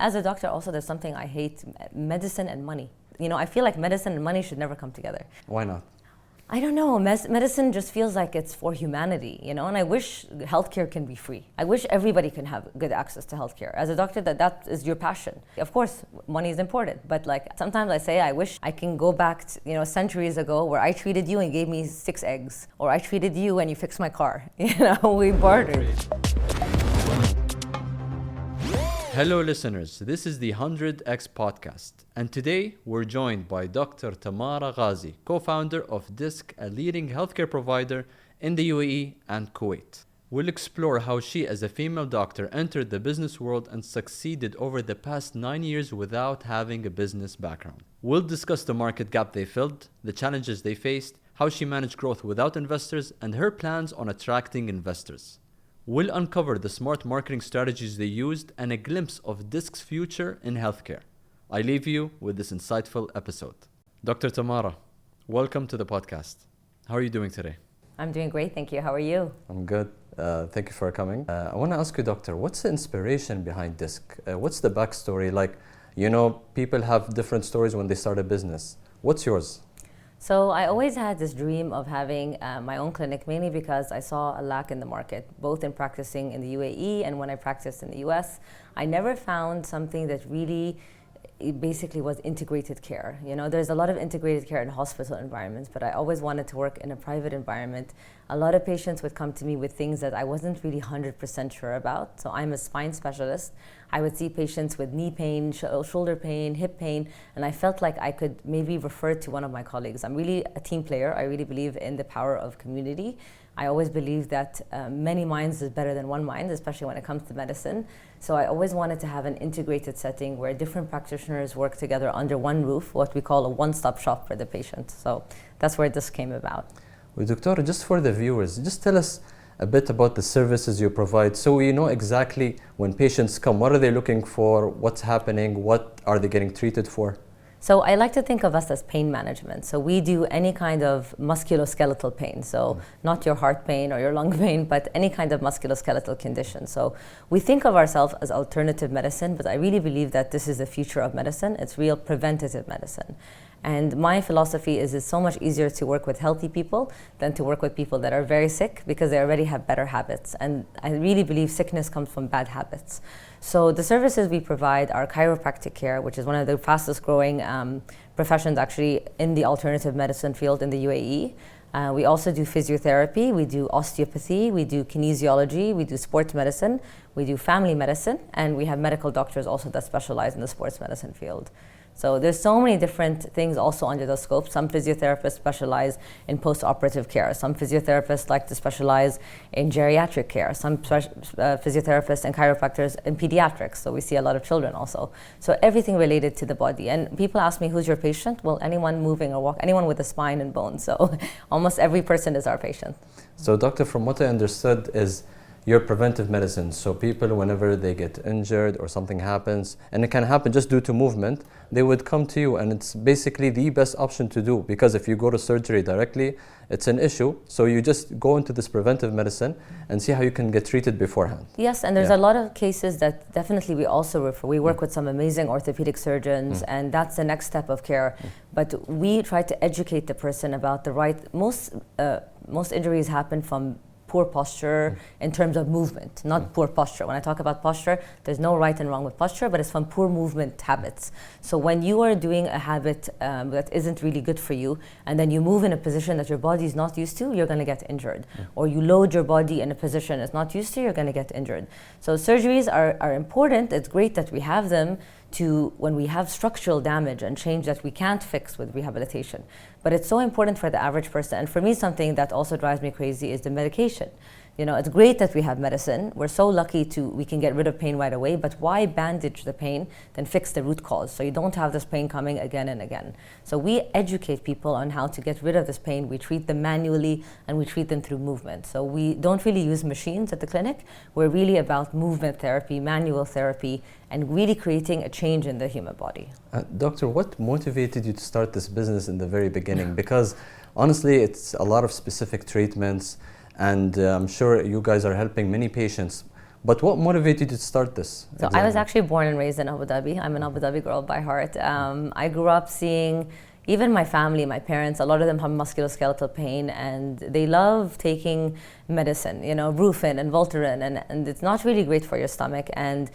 As a doctor, also, there's something I hate: medicine and money. I feel like medicine and money should never come together. Why not? I don't know. Medicine just feels like it's for humanity, and I wish healthcare can be free. I wish everybody can have good access to healthcare. As a doctor, that is your passion. Of course, money is important, but sometimes I say I wish I can go back to, centuries ago where I treated you and gave me 6 eggs, or I treated you and you fixed my car. We bartered. Hello listeners, this is the 100X podcast, and today we're joined by Dr. Tamara Ghazi, co-founder of DISC, a leading healthcare provider in the UAE and Kuwait. We'll explore how she, as a female doctor, entered the business world and succeeded over the past 9 years without having a business background. We'll discuss the market gap they filled, the challenges they faced, how she managed growth without investors, and her plans on attracting investors. We'll uncover the smart marketing strategies they used and a glimpse of DISC's future in healthcare. I leave you with this insightful episode. Dr. Tamara, welcome to the podcast. How are you doing today? I'm doing great, thank you. How are you? I'm good. Thank you for coming. I want to ask you, Doctor, what's the inspiration behind DISC? What's the backstory? People have different stories when they start a business. What's yours? So I always had this dream of having my own clinic, mainly because I saw a lack in the market, both in practicing in the UAE and when I practiced in the US. I never found something that really basically was integrated care. There's a lot of integrated care in hospital environments, but I always wanted to work in a private environment. A lot of patients would come to me with things that I wasn't really 100% sure about. So I'm a spine specialist. I would see patients with knee pain, shoulder pain, hip pain, and I felt like I could maybe refer to one of my colleagues. I'm really a team player. I really believe in the power of community. I always believe that many minds is better than one mind, especially when it comes to medicine. So I always wanted to have an integrated setting where different practitioners work together under one roof, what we call a one-stop shop for the patient. So that's where this came about. Well, Doctor, just for the viewers, just tell us a bit about the services you provide so we know exactly when patients come, what are they looking for, what's happening, what are they getting treated for? So I like to think of us as pain management. So we do any kind of musculoskeletal pain. So not your heart pain or your lung pain, but any kind of musculoskeletal condition. So we think of ourselves as alternative medicine, but I really believe that this is the future of medicine. It's real preventative medicine. And my philosophy is it's so much easier to work with healthy people than to work with people that are very sick because they already have better habits. And I really believe sickness comes from bad habits. So the services we provide are chiropractic care, which is one of the fastest growing professions actually in the alternative medicine field in the UAE. We also do physiotherapy, we do osteopathy, we do kinesiology, we do sports medicine, we do family medicine, and we have medical doctors also that specialize in the sports medicine field. So there's so many different things also under the scope. Some physiotherapists specialize in post-operative care. Some physiotherapists like to specialize in geriatric care. Some physiotherapists and chiropractors in pediatrics. So we see a lot of children also. So everything related to the body. And people ask me, who's your patient? Well, anyone moving or walk, anyone with a spine and bones. So almost every person is our patient. So doctor, from what I understood is your preventive medicine. So people, whenever they get injured or something happens, and it can happen just due to movement, they would come to you, and it's basically the best option to do, because if you go to surgery directly, it's an issue. So you just go into this preventive medicine and see how you can get treated beforehand. Yes, and there's a lot of cases that definitely we also refer. We work with some amazing orthopedic surgeons, and that's the next step of care. But we try to educate the person about the right. Most injuries happen from poor posture in terms of movement, not poor posture. When I talk about posture, there's no right and wrong with posture, but it's from poor movement habits. So when you are doing a habit that isn't really good for you, and then you move in a position that your body is not used to, you're going to get injured. Or you load your body in a position it's not used to, you're going to get injured. So surgeries are important. It's great that we have them to when we have structural damage and change that we can't fix with rehabilitation. But it's so important for the average person. And for me, something that also drives me crazy is the medication. It's great that we have medicine. We're so lucky we can get rid of pain right away, but why bandage the pain, then fix the root cause so you don't have this pain coming again and again. So we educate people on how to get rid of this pain. We treat them manually and we treat them through movement. So we don't really use machines at the clinic. We're really about movement therapy, manual therapy, and really creating a change in the human body. Doctor, what motivated you to start this business in the very beginning? Because honestly, it's a lot of specific treatments, and I'm sure you guys are helping many patients. But what motivated you to start this? So I was actually born and raised in Abu Dhabi. I'm an Abu Dhabi girl by heart. I grew up seeing even my family, my parents, a lot of them have musculoskeletal pain, and they love taking medicine, you know, Brufen and Voltaren, and it's not really great for your stomach. And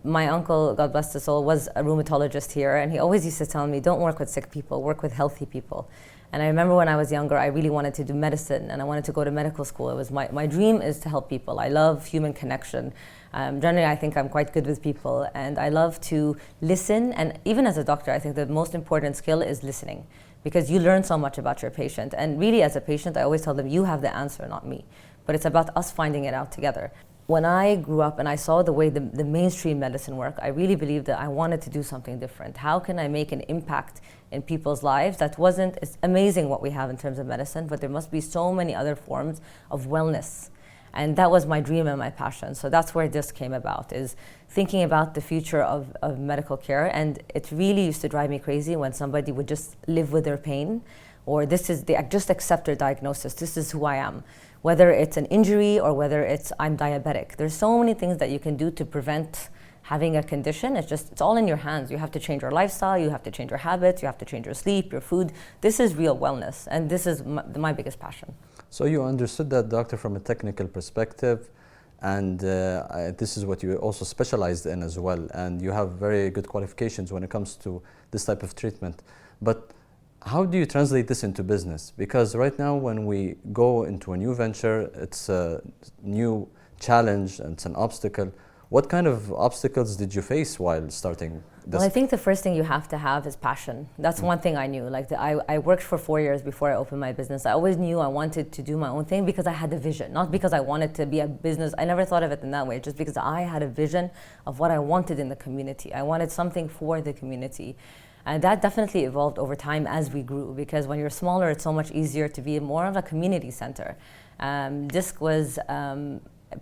my uncle, God bless his soul, was a rheumatologist here, and he always used to tell me, don't work with sick people, work with healthy people. And I remember when I was younger, I really wanted to do medicine, and I wanted to go to medical school. It was my dream is to help people. I love human connection. Generally, I think I'm quite good with people, and I love to listen. And even as a doctor, I think the most important skill is listening, because you learn so much about your patient. And really, as a patient, I always tell them, you have the answer, not me. But it's about us finding it out together. When I grew up and I saw the way the mainstream medicine worked, I really believed that I wanted to do something different. How can I make an impact in people's lives that wasn't, it's amazing what we have in terms of medicine, but there must be so many other forms of wellness. And that was my dream and my passion. So that's where this came about, is thinking about the future of medical care. And it really used to drive me crazy when somebody would just live with their pain, or they just accept their diagnosis. This is who I am. Whether it's an injury or whether it's I'm diabetic. There's so many things that you can do to prevent having a condition. It's all in your hands. You have to change your lifestyle, you have to change your habits, you have to change your sleep, your food. This is real wellness, and this is my biggest passion. So you understood that, doctor, from a technical perspective, and this is what you also specialized in as well, and you have very good qualifications when it comes to this type of treatment. But how do you translate this into business? Because right now when we go into a new venture, it's a new challenge and it's an obstacle. What kind of obstacles did you face while starting this? Well, I think the first thing you have to have is passion. That's one thing I knew. Like I worked for 4 years before I opened my business. I always knew I wanted to do my own thing because I had a vision, not because I wanted to be a business. I never thought of it in that way, just because I had a vision of what I wanted in the community. I wanted something for the community. And that definitely evolved over time as we grew, because when you're smaller, it's so much easier to be more of a community center. DISC was,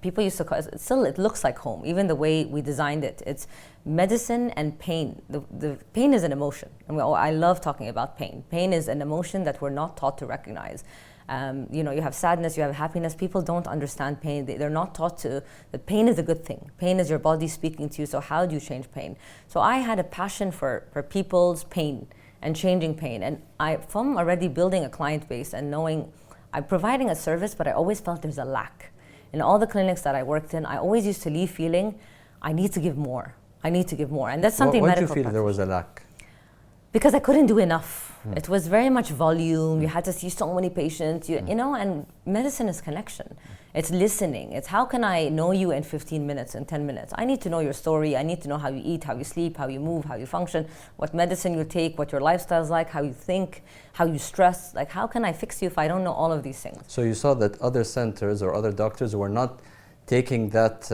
people used to call it, still it looks like home, even the way we designed it. It's medicine and pain. The pain is an emotion. And I love talking about pain. Pain is an emotion that we're not taught to recognize. You know, you have sadness, you have happiness. People don't understand pain. They're not taught to, that pain is a good thing. Pain is your body speaking to you, so how do you change pain? So I had a passion for people's pain and changing pain. And from already building a client base and knowing I'm providing a service, but I always felt there's a lack. In all the clinics that I worked in, I always used to leave feeling, I need to give more. I need to give more. And that's something medical. Why did you feel there was a lack? Because I couldn't do enough. It was very much volume. You had to see so many patients, you know, and medicine is connection. It's listening. It's how can I know you in 15 minutes, in 10 minutes? I need to know your story. I need to know how you eat, how you sleep, how you move, how you function, what medicine you take, what your lifestyle is like, how you think, how you stress. Like, how can I fix you if I don't know all of these things? So you saw that other centers or other doctors were not taking that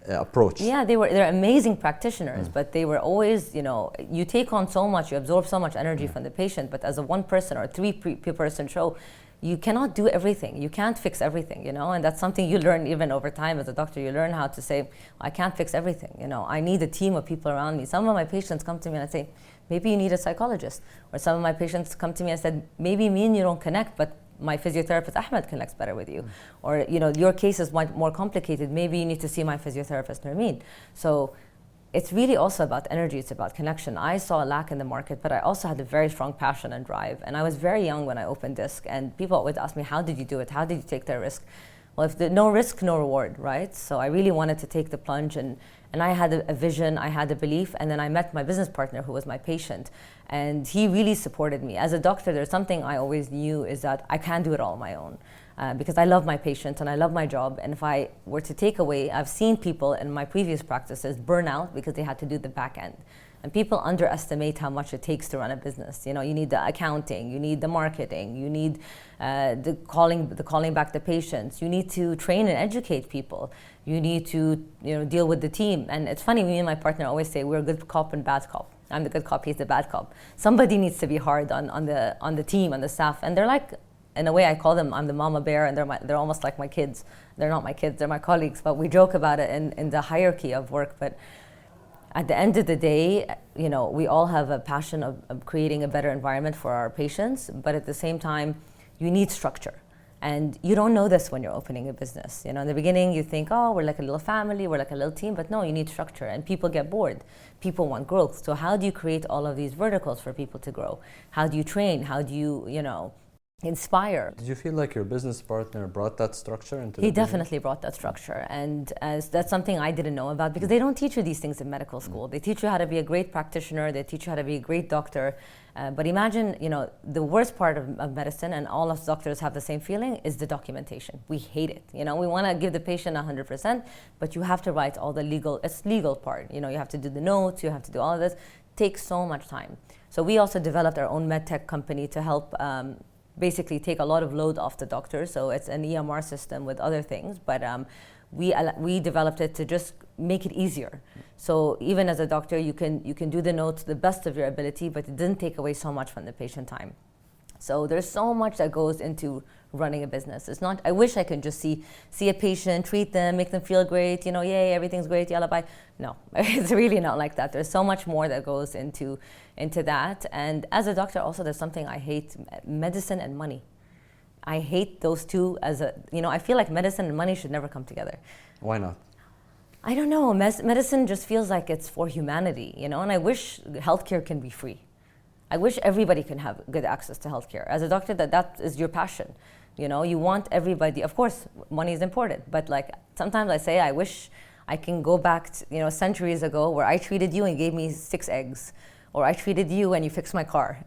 approach. Yeah, they're amazing practitioners, but they were always, you know, you take on so much, you absorb so much energy from the patient, but as a one person or three person show, you cannot do everything. You can't fix everything, you know, and that's something you learn even over time as a doctor. You learn how to say, I can't fix everything, you know, I need a team of people around me. Some of my patients come to me and I say, maybe you need a psychologist. Or some of my patients come to me and said, maybe me and you don't connect, but my physiotherapist Ahmed connects better with you. Or, you know, your case is much more complicated. Maybe you need to see my physiotherapist Nermeen. So it's really also about energy. It's about connection. I saw a lack in the market, but I also had a very strong passion and drive. And I was very young when I opened DISC, and people always ask me, how did you do it? How did you take that risk? Well, if no risk, no reward, right? So I really wanted to take the plunge, and I had a vision, I had a belief, and then I met my business partner who was my patient, and he really supported me. As a doctor, there's something I always knew is that I can't do it all on my own, because I love my patients and I love my job, and if I were to take away, I've seen people in my previous practices burn out because they had to do the back end. And people underestimate how much it takes to run a business. You know, you need the accounting, you need the marketing, you need the calling back the patients. You need to train and educate people. You need to, you know, deal with the team. And it's funny, me and my partner always say we're a good cop and bad cop. I'm the good cop, he's the bad cop. Somebody needs to be hard on the team, on the staff. And they're like, in a way, I call them, I'm the mama bear, and they're almost like my kids. They're not my kids, they're my colleagues. But we joke about it in the hierarchy of work. But at the end of the day, you know, we all have a passion of creating a better environment for our patients, but at the same time, you need structure. And you don't know this when you're opening a business. In the beginning you think, oh, we're like a little family, we're like a little team, but no, you need structure, and people get bored. People want growth. So how do you create all of these verticals for people to grow? How do you train? How do you, inspire? Did you feel like your business partner brought that structure into He definitely brought that structure, and that's something I didn't know about, because they don't teach you these things in medical school. They teach you how to be a great practitioner, they teach you how to be a great doctor, but imagine, the worst part of medicine, and all us doctors have the same feeling, is the documentation. We hate it. We want to give the patient 100%, but you have to write all the legal part. You have to do the notes, you have to do all of this. It takes so much time. So we also developed our own medtech company to help basically take a lot of load off the doctor. So it's an EMR system with other things, but we developed it to just make it easier. So even as a doctor, you can do the notes to the best of your ability, but it didn't take away so much from the patient time. So there's so much that goes into running a business. It's not, I wish I could just see a patient, treat them, make them feel great, yay, everything's great, yalla, bye. No, it's really not like that. There's so much more that goes into that. And as a doctor also, there's something I hate: medicine and money. I hate those two I feel like medicine and money should never come together. Why not? I don't know, medicine just feels like it's for humanity, and I wish healthcare can be free. I wish everybody can have good access to healthcare. As a doctor, that is your passion. You want everybody, of course, money is important, but sometimes I say, I wish I can go back to, centuries ago, where I treated you and gave me 6 eggs, or I treated you and you fixed my car.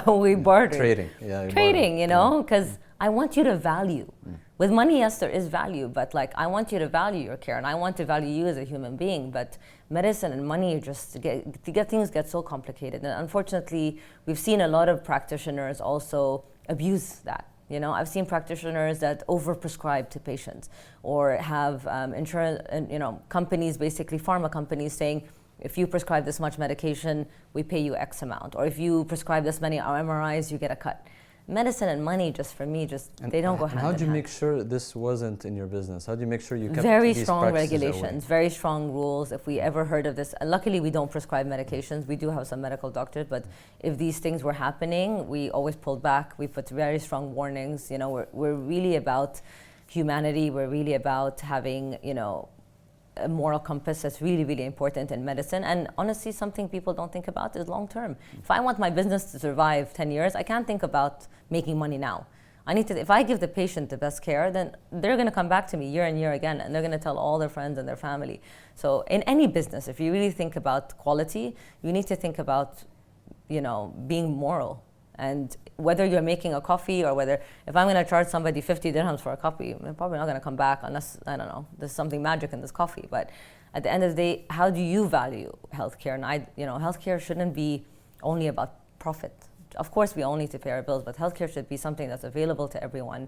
We bartered. Trading, because I want you to value. With money, yes, there is value, but I want you to value your care, and I want to value you as a human being. But medicine and money things get so complicated, and unfortunately, we've seen a lot of practitioners also abuse that. I've seen practitioners that overprescribe to patients, or have insurance, companies, basically pharma companies, saying, if you prescribe this much medication, we pay you X amount, or if you prescribe this many MRIs, you get a cut. Medicine and money, they don't go hand in hand. How do you make sure this wasn't in your business? How do you make sure you kept very these strong practices regulations, away? very strong rules. If we ever heard of this, and luckily we don't prescribe medications. We do have some medical doctors, but if these things were happening, we always pulled back. We put very strong warnings. We're really about humanity. We're really about having, a moral compass that's really, really important in medicine. And honestly, something people don't think about is long term. If I want my business to survive 10 years, I can't think about making money now. If I give the patient the best care, then they're going to come back to me year and year again, and they're going to tell all their friends and their family. So in any business, if you really think about quality, you need to think about, being moral. And whether you're making a coffee, or if I'm going to charge somebody 50 dirhams for a coffee, they're probably not going to come back unless, I don't know, there's something magic in this coffee. But at the end of the day, how do you value healthcare? And healthcare shouldn't be only about profit. Of course, we all need to pay our bills, but healthcare should be something that's available to everyone,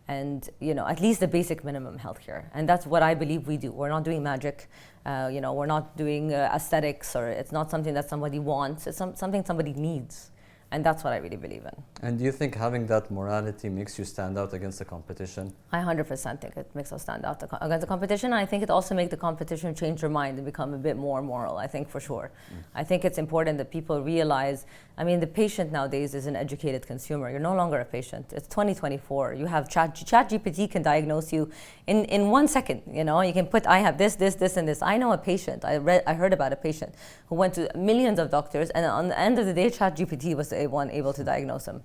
and at least the basic minimum healthcare. And that's what I believe we do. We're not doing magic. We're not doing aesthetics, or it's not something that somebody wants. It's something somebody needs. And that's what I really believe in. And do you think having that morality makes you stand out against the competition? I 100% think it makes us stand out against the competition. And I think it also makes the competition change their mind and become a bit more moral, I think, for sure. I think it's important that people realize, the patient nowadays is an educated consumer. You're no longer a patient. It's 2024. You have ChatGPT can diagnose you in 1 second. You can put, I have this, and this. I know a patient. I heard about a patient who went to millions of doctors, and on the end of the day, ChatGPT was the one able to diagnose him.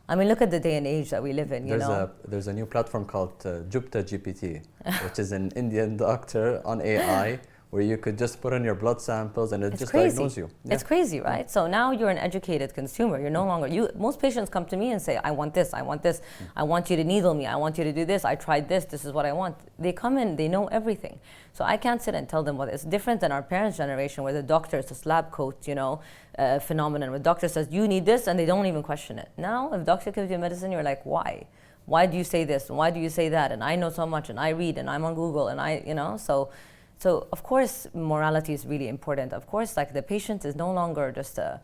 Look at the day and age that we live in. There's a new platform called Jupta GPT, which is an Indian doctor on AI, where you could just put in your blood samples and it just diagnoses you. Yeah. It's crazy, right? So now you're an educated consumer. You're no longer, most patients come to me and say, I want this, I want this, I want you to needle me, I want you to do this, I tried this is what I want. They come in, they know everything. So I can't sit and tell them what it's different than our parents' generation, where the doctor is this lab coat, phenomenon, where the doctor says, you need this, and they don't even question it. Now, if doctor gives you medicine, you're like, why? Why do you say this? And why do you say that? And I know so much, and I read, and I'm on Google, and So of course, morality is really important. Of course, the patient is no longer just a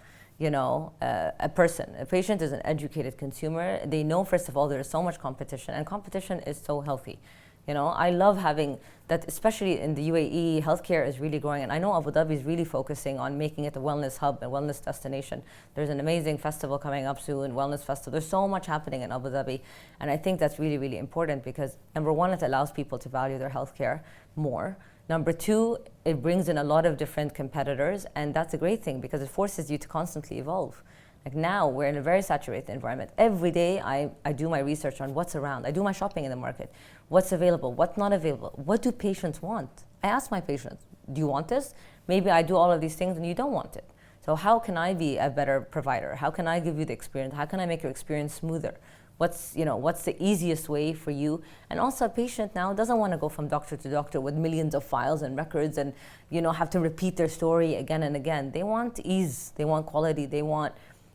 person. A patient is an educated consumer. They know, first of all, there is so much competition, and competition is so healthy. I love having that, especially in the UAE, healthcare is really growing. And I know Abu Dhabi is really focusing on making it a wellness hub, a wellness destination. There's an amazing festival coming up soon, Wellness Festival. There's so much happening in Abu Dhabi. And I think that's really, really important because, number one, it allows people to value their healthcare more. Number two, it brings in a lot of different competitors. And that's a great thing because it forces you to constantly evolve. Like now, we're in a very saturated environment. Every day, I do my research on what's around. I do my shopping in the market. What's available, what's not available. What do patients want? I ask my patients, do you want this? Maybe I do all of these things and you don't want it. So how can I be a better provider? How can I give you the experience? How can I make your experience smoother? What's the easiest way for you? And also a patient now doesn't want to go from doctor to doctor with millions of files and records and have to repeat their story again and again. They want ease, they want quality, they want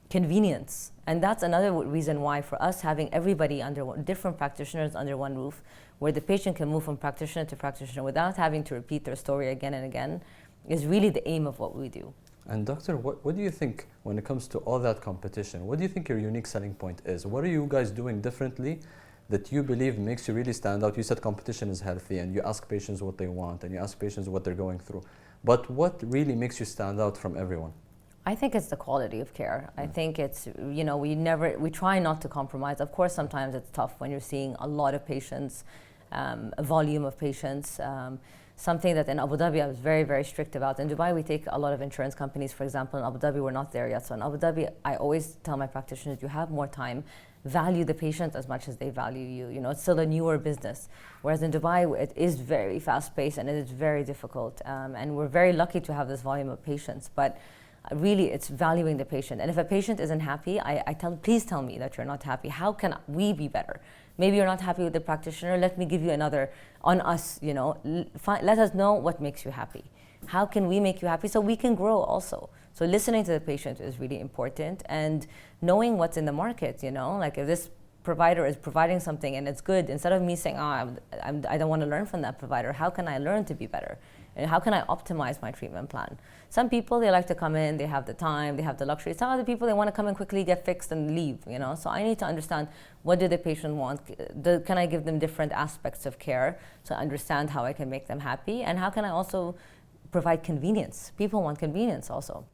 convenience. And that's another reason why for us having everybody under different practitioners under one roof, where the patient can move from practitioner to practitioner without having to repeat their story again and again, is really the aim of what we do. And doctor, what do you think when it comes to all that competition? What do you think your unique selling point is? What are you guys doing differently that you believe makes you really stand out? You said competition is healthy and you ask patients what they want and you ask patients what they're going through. But what really makes you stand out from everyone? I think it's the quality of care. I think it's, we try not to compromise. Of course, sometimes it's tough when you're seeing a lot of patients, a volume of patients. Something that in Abu Dhabi I was very, very strict about. In Dubai, we take a lot of insurance companies, for example. In Abu Dhabi, we're not there yet. So in Abu Dhabi, I always tell my practitioners, you have more time, value the patient as much as they value you. It's still a newer business. Whereas in Dubai, it is very fast-paced and it is very difficult. And we're very lucky to have this volume of patients. But really, it's valuing the patient. And if a patient isn't happy, I tell, please tell me that you're not happy. How can we be better? Maybe you're not happy with the practitioner. Let me give you another on us, let us know what makes you happy. How can we make you happy so we can grow also? So listening to the patient is really important and knowing what's in the market, like if this provider is providing something and it's good, instead of me saying, I don't want to learn from that provider, how can I learn to be better? And how can I optimize my treatment plan? Some people, they like to come in, they have the time, they have the luxury. Some other people, they want to come in quickly, get fixed and leave, So I need to understand, what do the patient want? Can I give them different aspects of care to understand how I can make them happy? And how can I also provide convenience? People want convenience also.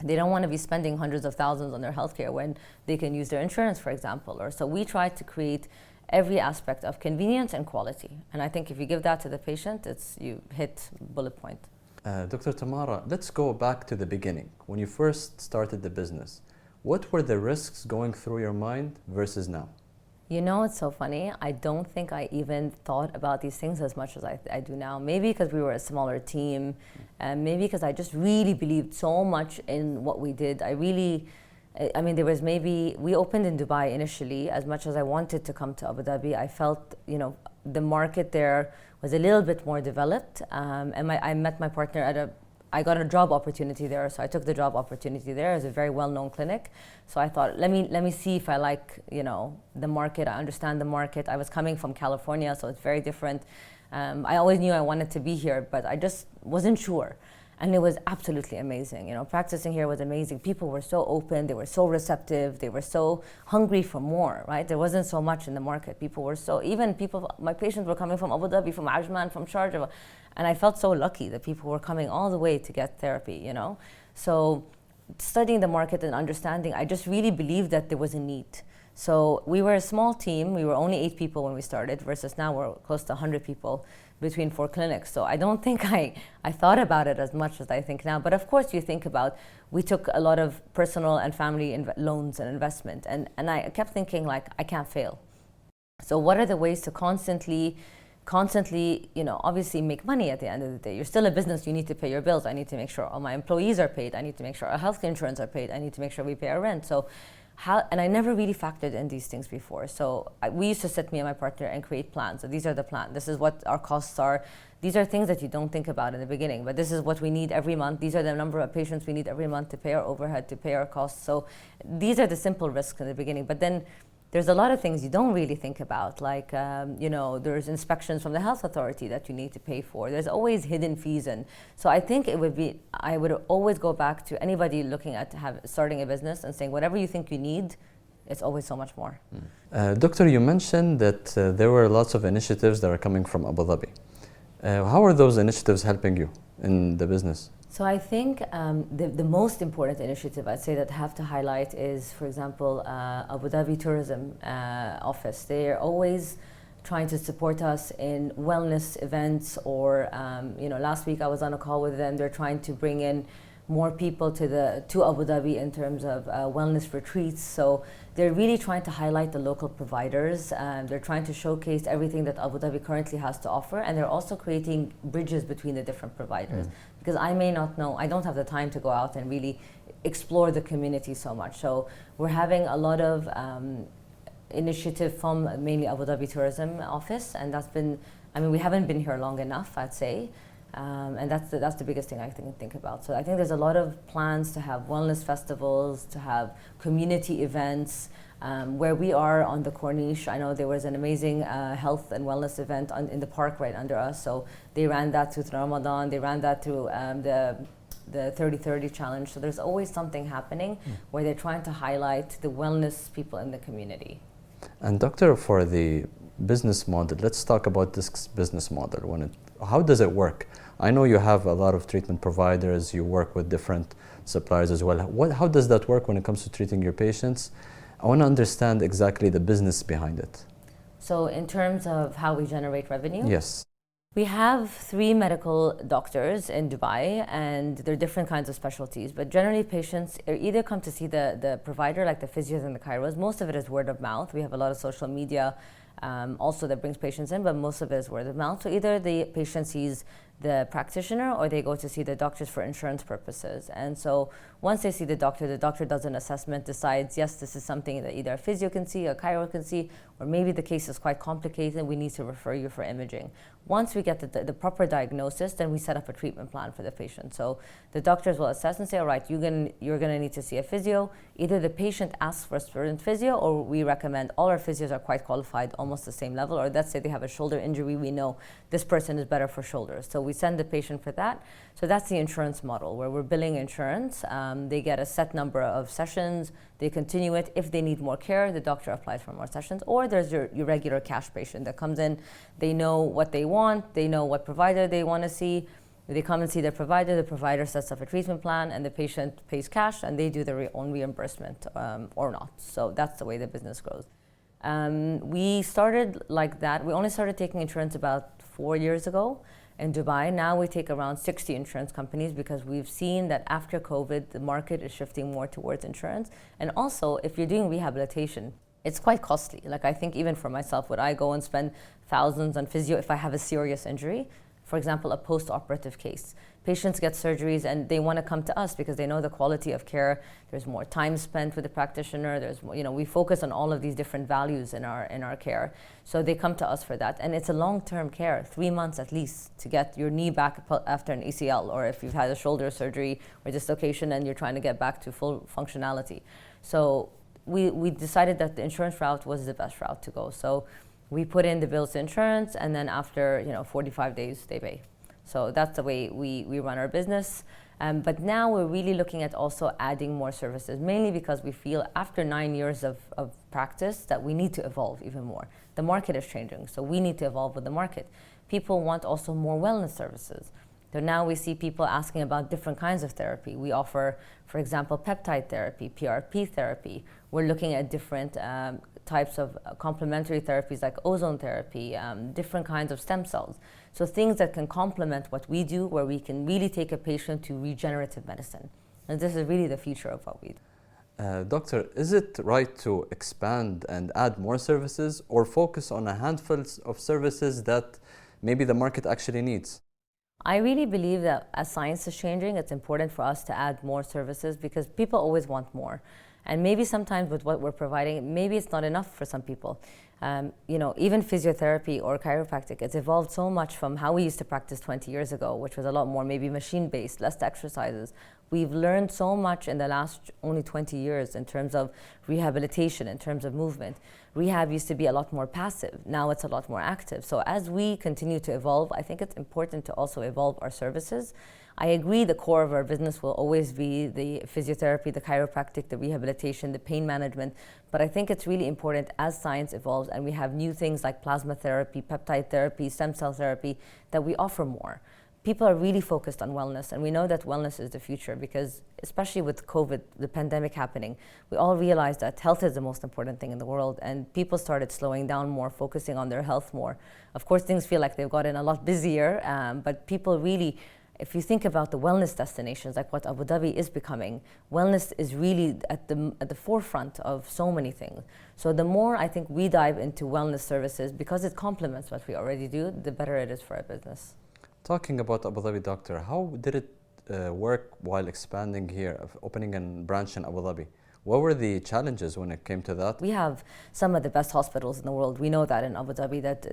They don't want to be spending hundreds of thousands on their healthcare when they can use their insurance, for example. So we try to create every aspect of convenience and quality. And I think if you give that to the patient, you hit bullet point. Dr. Tamara, let's go back to the beginning. When you first started the business, what were the risks going through your mind versus now? It's so funny. I don't think I even thought about these things as much as I do now. Maybe because we were a smaller team, and maybe because I just really believed so much in what we did. There was we opened in Dubai initially. As much as I wanted to come to Abu Dhabi, I felt, the market there was a little bit more developed. And I met my partner I got a job opportunity there, so I took the job opportunity there. It was a very well-known clinic. So I thought, let me see if I like, the market, I understand the market. I was coming from California, so it's very different. I always knew I wanted to be here, but I just wasn't sure. And it was absolutely amazing. Practicing here was amazing. People were so open, they were so receptive, they were so hungry for more, right? There wasn't so much in the market. My patients were coming from Abu Dhabi, from Ajman, from Sharjah. And I felt so lucky that people were coming all the way to get therapy, So studying the market and understanding, I just really believed that there was a need. So we were a small team. We were only 8 people when we started versus now we're close to 100 people between 4 clinics. So I don't think I thought about it as much as I think now. But of course you think about, we took a lot of personal and family loans and investment. And I kept thinking, I can't fail. So what are the ways to constantly, obviously make money at the end of the day? You're still a business, you need to pay your bills. I need to make sure all my employees are paid. I need to make sure our health insurance are paid. I need to make sure we pay our rent. And I never really factored in these things before. So we used to sit, me and my partner, and create plans. So these are the plans. This is what our costs are. These are things that you don't think about in the beginning, but this is what we need every month. These are the number of patients we need every month to pay our overhead, to pay our costs. So these are the simple risks in the beginning. But then there's a lot of things you don't really think about, there's inspections from the health authority that you need to pay for. There's always hidden fees. And so I think I would always go back to anybody looking at starting a business and saying, whatever you think you need, it's always so much more. Doctor, you mentioned that there were lots of initiatives that are coming from Abu Dhabi. How are those initiatives helping you in the business? So I think the most important initiative I'd say that I have to highlight is, for example, Abu Dhabi Tourism Office. They are always trying to support us in wellness events, or last week I was on a call with them. They're trying to bring in more people to Abu Dhabi in terms of wellness retreats. So they're really trying to highlight the local providers. They're trying to showcase everything that Abu Dhabi currently has to offer, and they're also creating bridges between the different providers. Because I may not know, I don't have the time to go out and really explore the community so much. So we're having a lot of initiative from mainly Abu Dhabi Tourism Office, and that's been, we haven't been here long enough, I'd say. And that's the biggest thing I think about. So I think there's a lot of plans to have wellness festivals, to have community events. Where we are on the Corniche, I know there was an amazing health and wellness event in the park right under us. So they ran that through Ramadan, they ran that through the 30-30 challenge. So there's always something happening where they're trying to highlight the wellness people in the community. And doctor, for the business model, let's talk about this business model. How does it work? I know you have a lot of treatment providers, you work with different suppliers as well. How does that work when it comes to treating your patients? I want to understand exactly the business behind it. So in terms of how we generate revenue? Yes. We have 3 medical doctors in Dubai, and they're different kinds of specialties. But generally, patients either come to see the provider, like the physios and the chiros. Most of it is word of mouth. We have a lot of social media also that brings patients in, but most of it is word of mouth. So either the patient sees the practitioner, or they go to see the doctors for insurance purposes. And so once they see the doctor does an assessment, decides, yes, this is something that either a physio can see, a chiro can see, or maybe the case is quite complicated, we need to refer you for imaging. Once we get the proper diagnosis, then we set up a treatment plan for the patient. So the doctors will assess and say, all right, you're gonna need to see a physio. Either the patient asks for a certain physio, or we recommend, all our physios are quite qualified, almost the same level, or let's say they have a shoulder injury, we know this person is better for shoulders. So we send the patient for that. So that's the insurance model, where we're billing insurance. They get a set number of sessions, they continue it. If they need more care, the doctor applies for more sessions. Or there's your regular cash patient that comes in, they know what they want, they know what provider they want to see. They come and see the provider sets up a treatment plan, and the patient pays cash, and they do their own reimbursement or not. So that's the way the business grows. We started like that. We only started taking insurance about 4 years ago in Dubai. Now we take around 60 insurance companies, because we've seen that after COVID, the market is shifting more towards insurance. And also, if you're doing rehabilitation, it's quite costly. Like, I think even for myself, would I go and spend thousands on physio if I have a serious injury? For example, a post-operative case. Patients get surgeries and they want to come to us because they know the quality of care. There's more time spent with the practitioner. We focus on all of these different values in our care. So they come to us for that. And it's a long-term care, 3 months at least, to get your knee back after an ACL, or if you've had a shoulder surgery or dislocation and you're trying to get back to full functionality. So we decided that the insurance route was the best route to go. So we put in the bills to insurance, and then after 45 days they pay. So that's the way we run our business. But now we're really looking at also adding more services, mainly because we feel after 9 years of practice that we need to evolve even more. The market is changing, so we need to evolve with the market. People want also more wellness services. So now we see people asking about different kinds of therapy. We offer, for example, peptide therapy, PRP therapy. We're looking at different types of complementary therapies like ozone therapy, different kinds of stem cells. So things that can complement what we do, where we can really take a patient to regenerative medicine. And this is really the future of what we do. Doctor, is it right to expand and add more services, or focus on a handful of services that maybe the market actually needs? I really believe that as science is changing, it's important for us to add more services, because people always want more. And maybe sometimes with what we're providing, maybe it's not enough for some people. Even physiotherapy or chiropractic, it's evolved so much from how we used to practice 20 years ago, which was a lot more maybe machine-based, less exercises. We've learned so much in the last only 20 years in terms of rehabilitation, in terms of movement. Rehab used to be a lot more passive. Now it's a lot more active. So as we continue to evolve, I think it's important to also evolve our services. I agree the core of our business will always be the physiotherapy, the chiropractic, the rehabilitation, the pain management. But I think it's really important as science evolves and we have new things like plasma therapy, peptide therapy, stem cell therapy, that we offer more. People are really focused on wellness, and we know that wellness is the future because, especially with COVID, the pandemic happening, we all realized that health is the most important thing in the world, and people started slowing down more, focusing on their health more. Of course, things feel like they've gotten a lot busier, but people really, if you think about the wellness destinations, like what Abu Dhabi is becoming, wellness is really at the forefront of so many things. So the more I think we dive into wellness services, because it complements what we already do, the better it is for our business. Talking about Abu Dhabi, doctor, how did it work while expanding here, opening a branch in Abu Dhabi? What were the challenges when it came to that? We have some of the best hospitals in the world. We know that in Abu Dhabi, that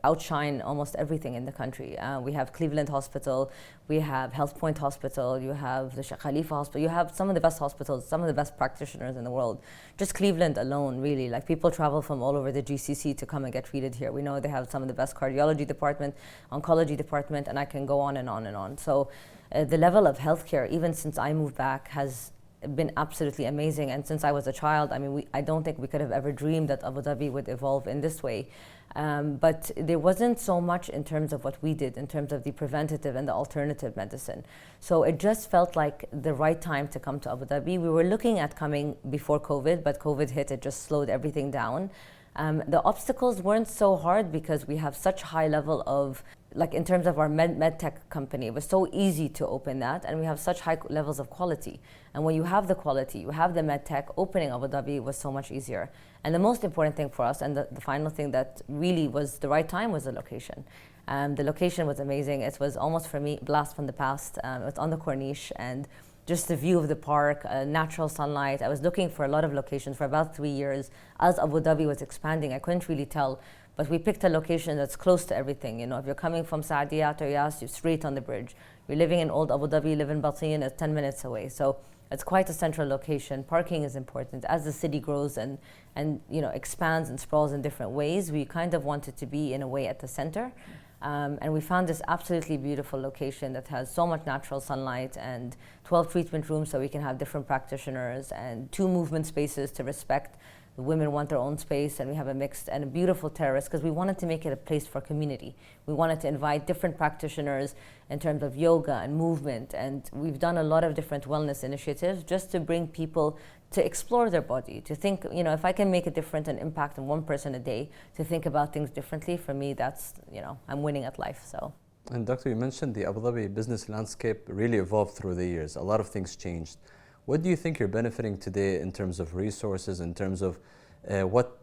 outshine almost everything in the country. We have Cleveland Hospital, we have Health Point Hospital, you have the Sheikh Khalifa Hospital. You have some of the best hospitals, some of the best practitioners in the world. Just Cleveland alone, really, like people travel from all over the GCC to come and get treated here. We know they have some of the best cardiology department, oncology department, and I can go on and on and on. So the level of healthcare, even since I moved back, has been absolutely amazing. And since I was a child, I mean, I don't think we could have ever dreamed that Abu Dhabi would evolve in this way. But there wasn't so much in terms of what we did, in terms of the preventative and the alternative medicine. So it just felt like the right time to come to Abu Dhabi. We were looking at coming before COVID, but COVID hit, it just slowed everything down. The obstacles weren't so hard because we have such high level of, like in terms of our med tech company, it was so easy to open that, and we have such high levels of quality. And when you have the quality, you have the med tech, opening Abu Dhabi was so much easier. And the most important thing for us, and the final thing that really was the right time, was the location. The location was amazing. It was almost, for me, blast from the past. It was on the Corniche, and just the view of the park, natural sunlight. I was looking for a lot of locations for about 3 years. As Abu Dhabi was expanding, I couldn't really tell, but we picked a location that's close to everything. If you're coming from Saadiyat or Yas, you're straight on the bridge. You're living in Old Abu Dhabi, live in Batin, it's 10 minutes away. So it's quite a central location. Parking is important. As the city grows and expands and sprawls in different ways, we kind of wanted to be, in a way, at the center. And we found this absolutely beautiful location that has so much natural sunlight and 12 treatment rooms so we can have different practitioners, and 2 movement spaces to respect. The women want their own space, and we have a mixed and a beautiful terrace because we wanted to make it a place for community. We wanted to invite different practitioners in terms of yoga and movement, and we've done a lot of different wellness initiatives just to bring people to explore their body, to think, if I can make a difference and impact on one person a day, to think about things differently, for me, that's, I'm winning at life, so. And Doctor, you mentioned the Abu Dhabi business landscape really evolved through the years. A lot of things changed. What do you think you're benefiting today in terms of resources, in terms of what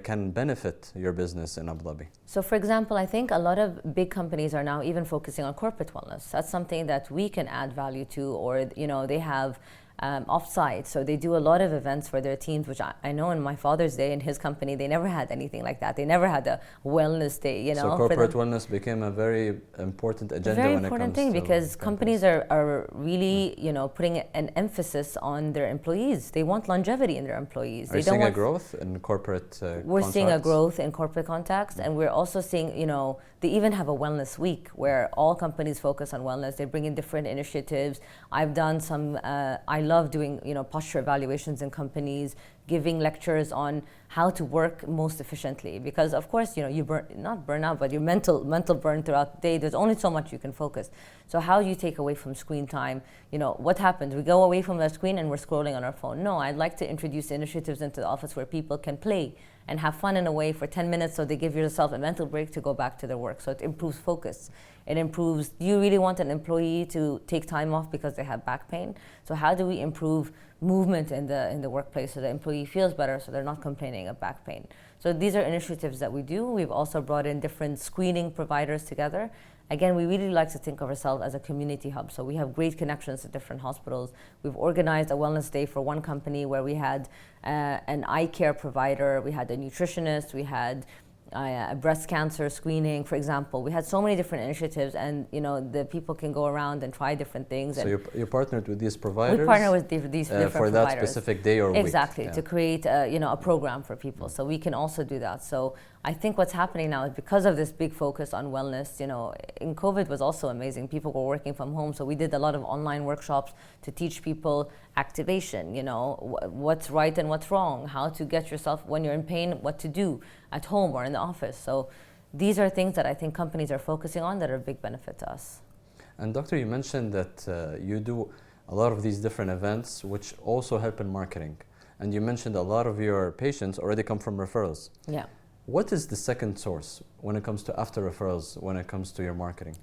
can benefit your business in Abu Dhabi? So for example, I think a lot of big companies are now even focusing on corporate wellness. That's something that we can add value to, or they have offsite. So they do a lot of events for their teams, which I know in my father's day in his company, they never had anything like that. They never had a wellness day, So corporate wellness became a very important agenda when it comes to... Very important thing, because companies are really, putting an emphasis on their employees. They want longevity in their employees. Are you seeing a growth in corporate We're seeing a growth in corporate contacts, and we're also seeing, they even have a wellness week where all companies focus on wellness. They bring in different initiatives. I've done some, I love doing, posture evaluations in companies, giving lectures on how to work most efficiently. Because of course, you not burn out, but your mental burn throughout the day. There's only so much you can focus. So how you take away from screen time? What happens? We go away from the screen and we're scrolling on our phone. No, I'd like to introduce initiatives into the office where people can play and have fun in a way for 10 minutes, so they give yourself a mental break to go back to their work. So it improves focus. It improves, do you really want an employee to take time off because they have back pain? So how do we improve movement in the workplace so the employee feels better, so they're not complaining of back pain? So these are initiatives that we do. We've also brought in different screening providers together. Again, we really like to think of ourselves as a community hub. So we have great connections to different hospitals. We've organized a wellness day for one company where we had an eye care provider, we had a nutritionist, we had a breast cancer screening, for example. We had so many different initiatives, and the people can go around and try different things. So you partnered with these providers? We partner with these different for providers. That specific day or week? Exactly, to create a program for people. So we can also do that. So I think what's happening now is because of this big focus on wellness, you know, in COVID was also amazing. People were working from home, so we did a lot of online workshops to teach people activation, you know, what's right and what's wrong, how to get yourself, when you're in pain, what to do at home or in the office. So these are things that I think companies are focusing on that are a big benefit to us. And Doctor, you mentioned that you do a lot of these different events which also help in marketing. And you mentioned a lot of your patients already come from referrals. Yeah. What is the second source when it comes to after referrals, when it comes to your marketing?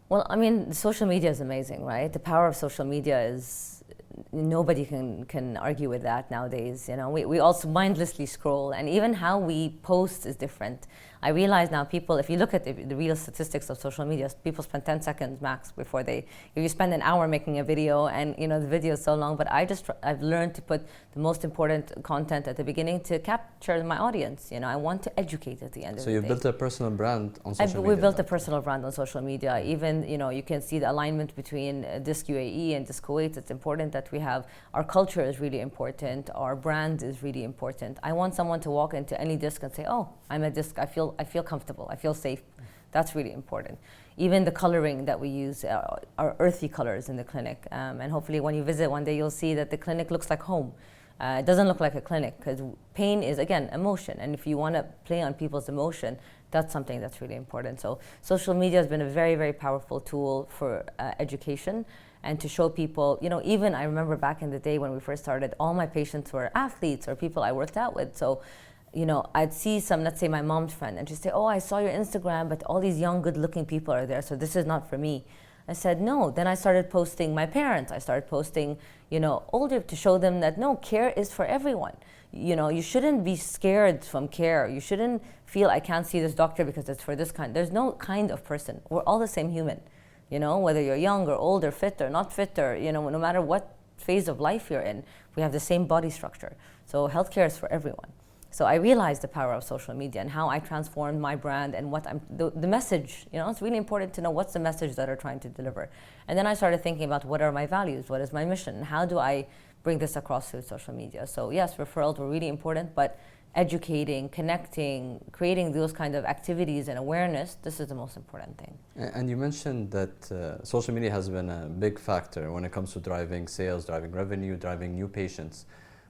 Well, I mean, social media is amazing, right? The power of social media is, nobody can argue with that nowadays. You know, we also mindlessly scroll, and even how we post is different. I realize now people, if you look at the real statistics of social media, people spend 10 seconds max before if you spend an hour making a video and, you know, the video is so long, but I've learned to put the most important content at the beginning to capture my audience. You know, I want to educate at the end of the day. So you built a personal brand on social media? We built a personal brand on social media. Even, you know, you can see the alignment between Disc UAE and Disc Kuwait. It's important that we have, our culture is really important, our brand is really important. I want someone to walk into any Disc and say, oh, I'm a Disc, I feel comfortable, I feel safe. That's really important. Even the coloring that we use are earthy colors in the clinic. And hopefully when you visit one day, you'll see that the clinic looks like home. It doesn't look like a clinic, because pain is, again, emotion. And if you want to play on people's emotion, that's something that's really important. So social media has been a very, very powerful tool for education and to show people, you know, even I remember back in the day when we first started, all my patients were athletes or people I worked out with. So, you know, I'd see some, let's say my mom's friend, and she'd say, oh, I saw your Instagram, but all these young, good-looking people are there, so this is not for me. I said, no. Then I started posting my parents. I started posting, you know, older, to show them that, no, care is for everyone. You know, you shouldn't be scared from care. You shouldn't feel, I can't see this doctor because it's for this kind. There's no kind of person. We're all the same human. You know, whether you're young or old or fit or not fit, or, you know, no matter what phase of life you're in, we have the same body structure. So healthcare is for everyone. So I realized the power of social media and how I transformed my brand and what the message, you know, it's really important to know what's the message that are trying to deliver. And then I started thinking about what are my values, what is my mission, how do I bring this across through social media. So yes, referrals were really important, but educating, connecting, creating those kind of activities and awareness, this is the most important thing. And you mentioned that social media has been a big factor when it comes to driving sales, driving revenue, driving new patients.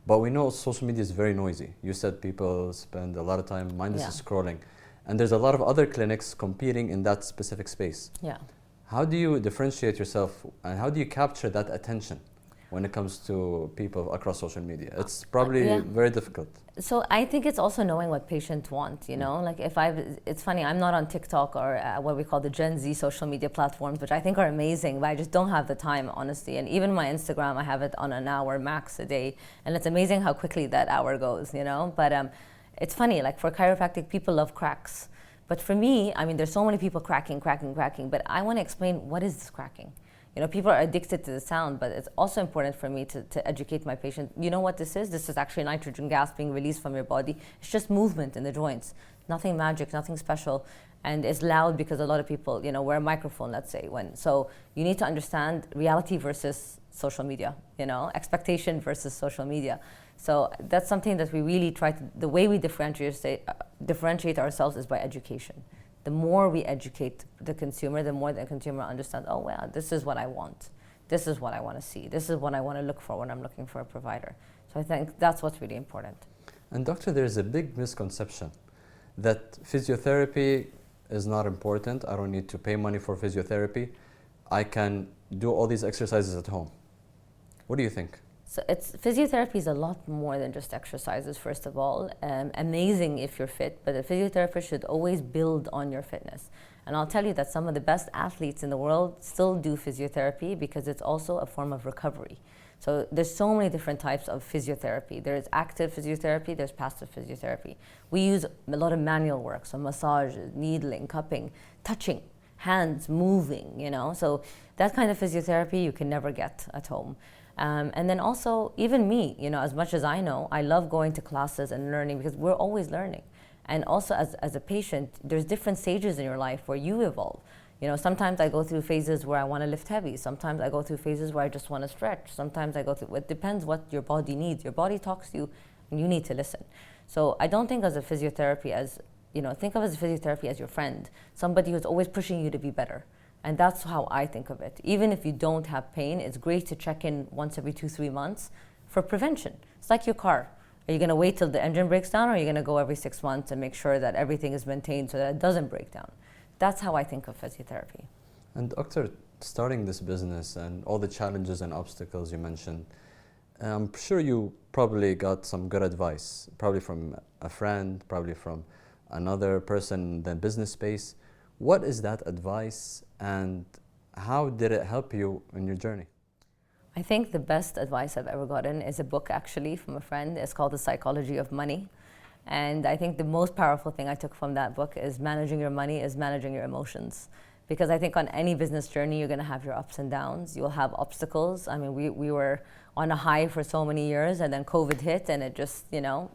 But we know social media is very noisy. You said people spend a lot of time mindlessly scrolling. And there's a lot of other clinics competing in that specific space. Yeah. How do you differentiate yourself and how do you capture that attention when it comes to people across social media? It's probably very difficult. So I think it's also knowing what patients want, you know, like it's funny, I'm not on TikTok or what we call the Gen Z social media platforms, which I think are amazing, but I just don't have the time, honestly. And even my Instagram, I have it on an hour max a day. And it's amazing how quickly that hour goes, you know, but it's funny, like for chiropractic, people love cracks. But for me, I mean, there's so many people cracking, but I want to explain, what is this cracking? You know, people are addicted to the sound, but it's also important for me to educate my patient. You know what this is? This is actually nitrogen gas being released from your body. It's just movement in the joints. Nothing magic, nothing special. And it's loud because a lot of people, you know, wear a microphone, let's say. So you need to understand reality versus social media, you know, expectation versus social media. So that's something that we really try to, the way we differentiate ourselves is by education. The more we educate the consumer, the more the consumer understands, oh, well, this is what I want. This is what I want to see. This is what I want to look for when I'm looking for a provider. So I think that's what's really important. And doctor, there's a big misconception that physiotherapy is not important. I don't need to pay money for physiotherapy. I can do all these exercises at home. What do you think? So physiotherapy is a lot more than just exercises, first of all. Amazing if you're fit, but a physiotherapist should always build on your fitness. And I'll tell you that some of the best athletes in the world still do physiotherapy because it's also a form of recovery. So there's so many different types of physiotherapy. There's active physiotherapy, there's passive physiotherapy. We use a lot of manual work, so massages, needling, cupping, touching, hands moving, you know. So that kind of physiotherapy you can never get at home. And then also, even me, you know, as much as I know, I love going to classes and learning because we're always learning. And also as a patient, there's different stages in your life where you evolve. You know, sometimes I go through phases where I want to lift heavy. Sometimes I go through phases where I just want to stretch. Sometimes I go through, it depends what your body needs. Your body talks to you and you need to listen. So I don't think as a physiotherapy as think of as physiotherapy as your friend, somebody who's always pushing you to be better. And that's how I think of it. Even if you don't have pain, it's great to check in once every 2-3 months for prevention. It's like your car. Are you going to wait till the engine breaks down, or are you going to go every 6 months and make sure that everything is maintained so that it doesn't break down? That's how I think of physiotherapy. And Doctor, starting this business and all the challenges and obstacles you mentioned, I'm sure you probably got some good advice, probably from a friend, probably from another person in the business space. What is that advice, and how did it help you in your journey? I think the best advice I've ever gotten is a book, actually, from a friend. It's called The Psychology of Money. And I think the most powerful thing I took from that book is managing your money is managing your emotions. Because I think on any business journey, you're going to have your ups and downs. You'll have obstacles. I mean, we were on a high for so many years, and then COVID hit, and it just,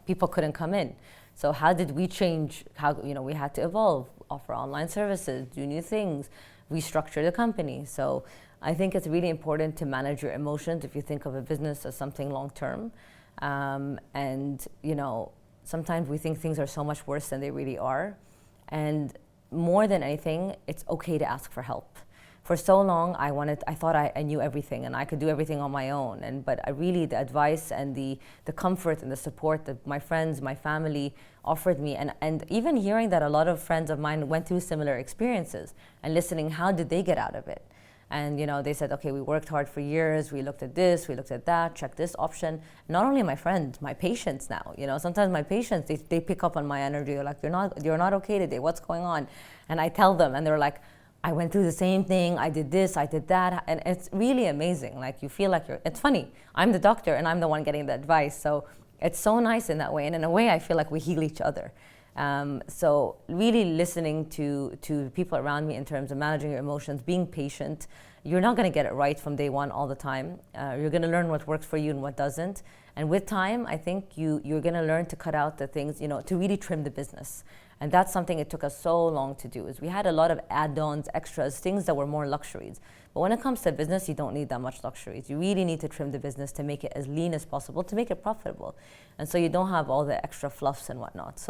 people couldn't come in. So how did we change? How, we had to evolve, offer online services, do new things, restructure the company. So I think it's really important to manage your emotions if you think of a business as something long-term. And, sometimes we think things are so much worse than they really are. And more than anything, it's okay to ask for help. For so long, I thought I knew everything and I could do everything on my own. But the advice and the comfort and the support that my friends, my family offered me, and even hearing that a lot of friends of mine went through similar experiences and listening, how did they get out of it? And they said, okay, we worked hard for years, we looked at this, we looked at that, checked this option. Not only my friends, my patients now, sometimes my patients, they pick up on my energy. They're like, you're not okay today, what's going on? And I tell them, and they're like, I went through the same thing, I did this, I did that. And it's really amazing. Like, you feel like it's funny. I'm the doctor and I'm the one getting the advice. So it's so nice in that way. And in a way, I feel like we heal each other. So really listening to people around me in terms of managing your emotions, being patient. You're not going to get it right from day one all the time. You're going to learn what works for you and what doesn't. And with time, I think you're going to learn to cut out the things, to really trim the business. And that's something it took us so long to do, is we had a lot of add-ons, extras, things that were more luxuries. But when it comes to business, you don't need that much luxuries. You really need to trim the business to make it as lean as possible, to make it profitable. And so you don't have all the extra fluffs and whatnot.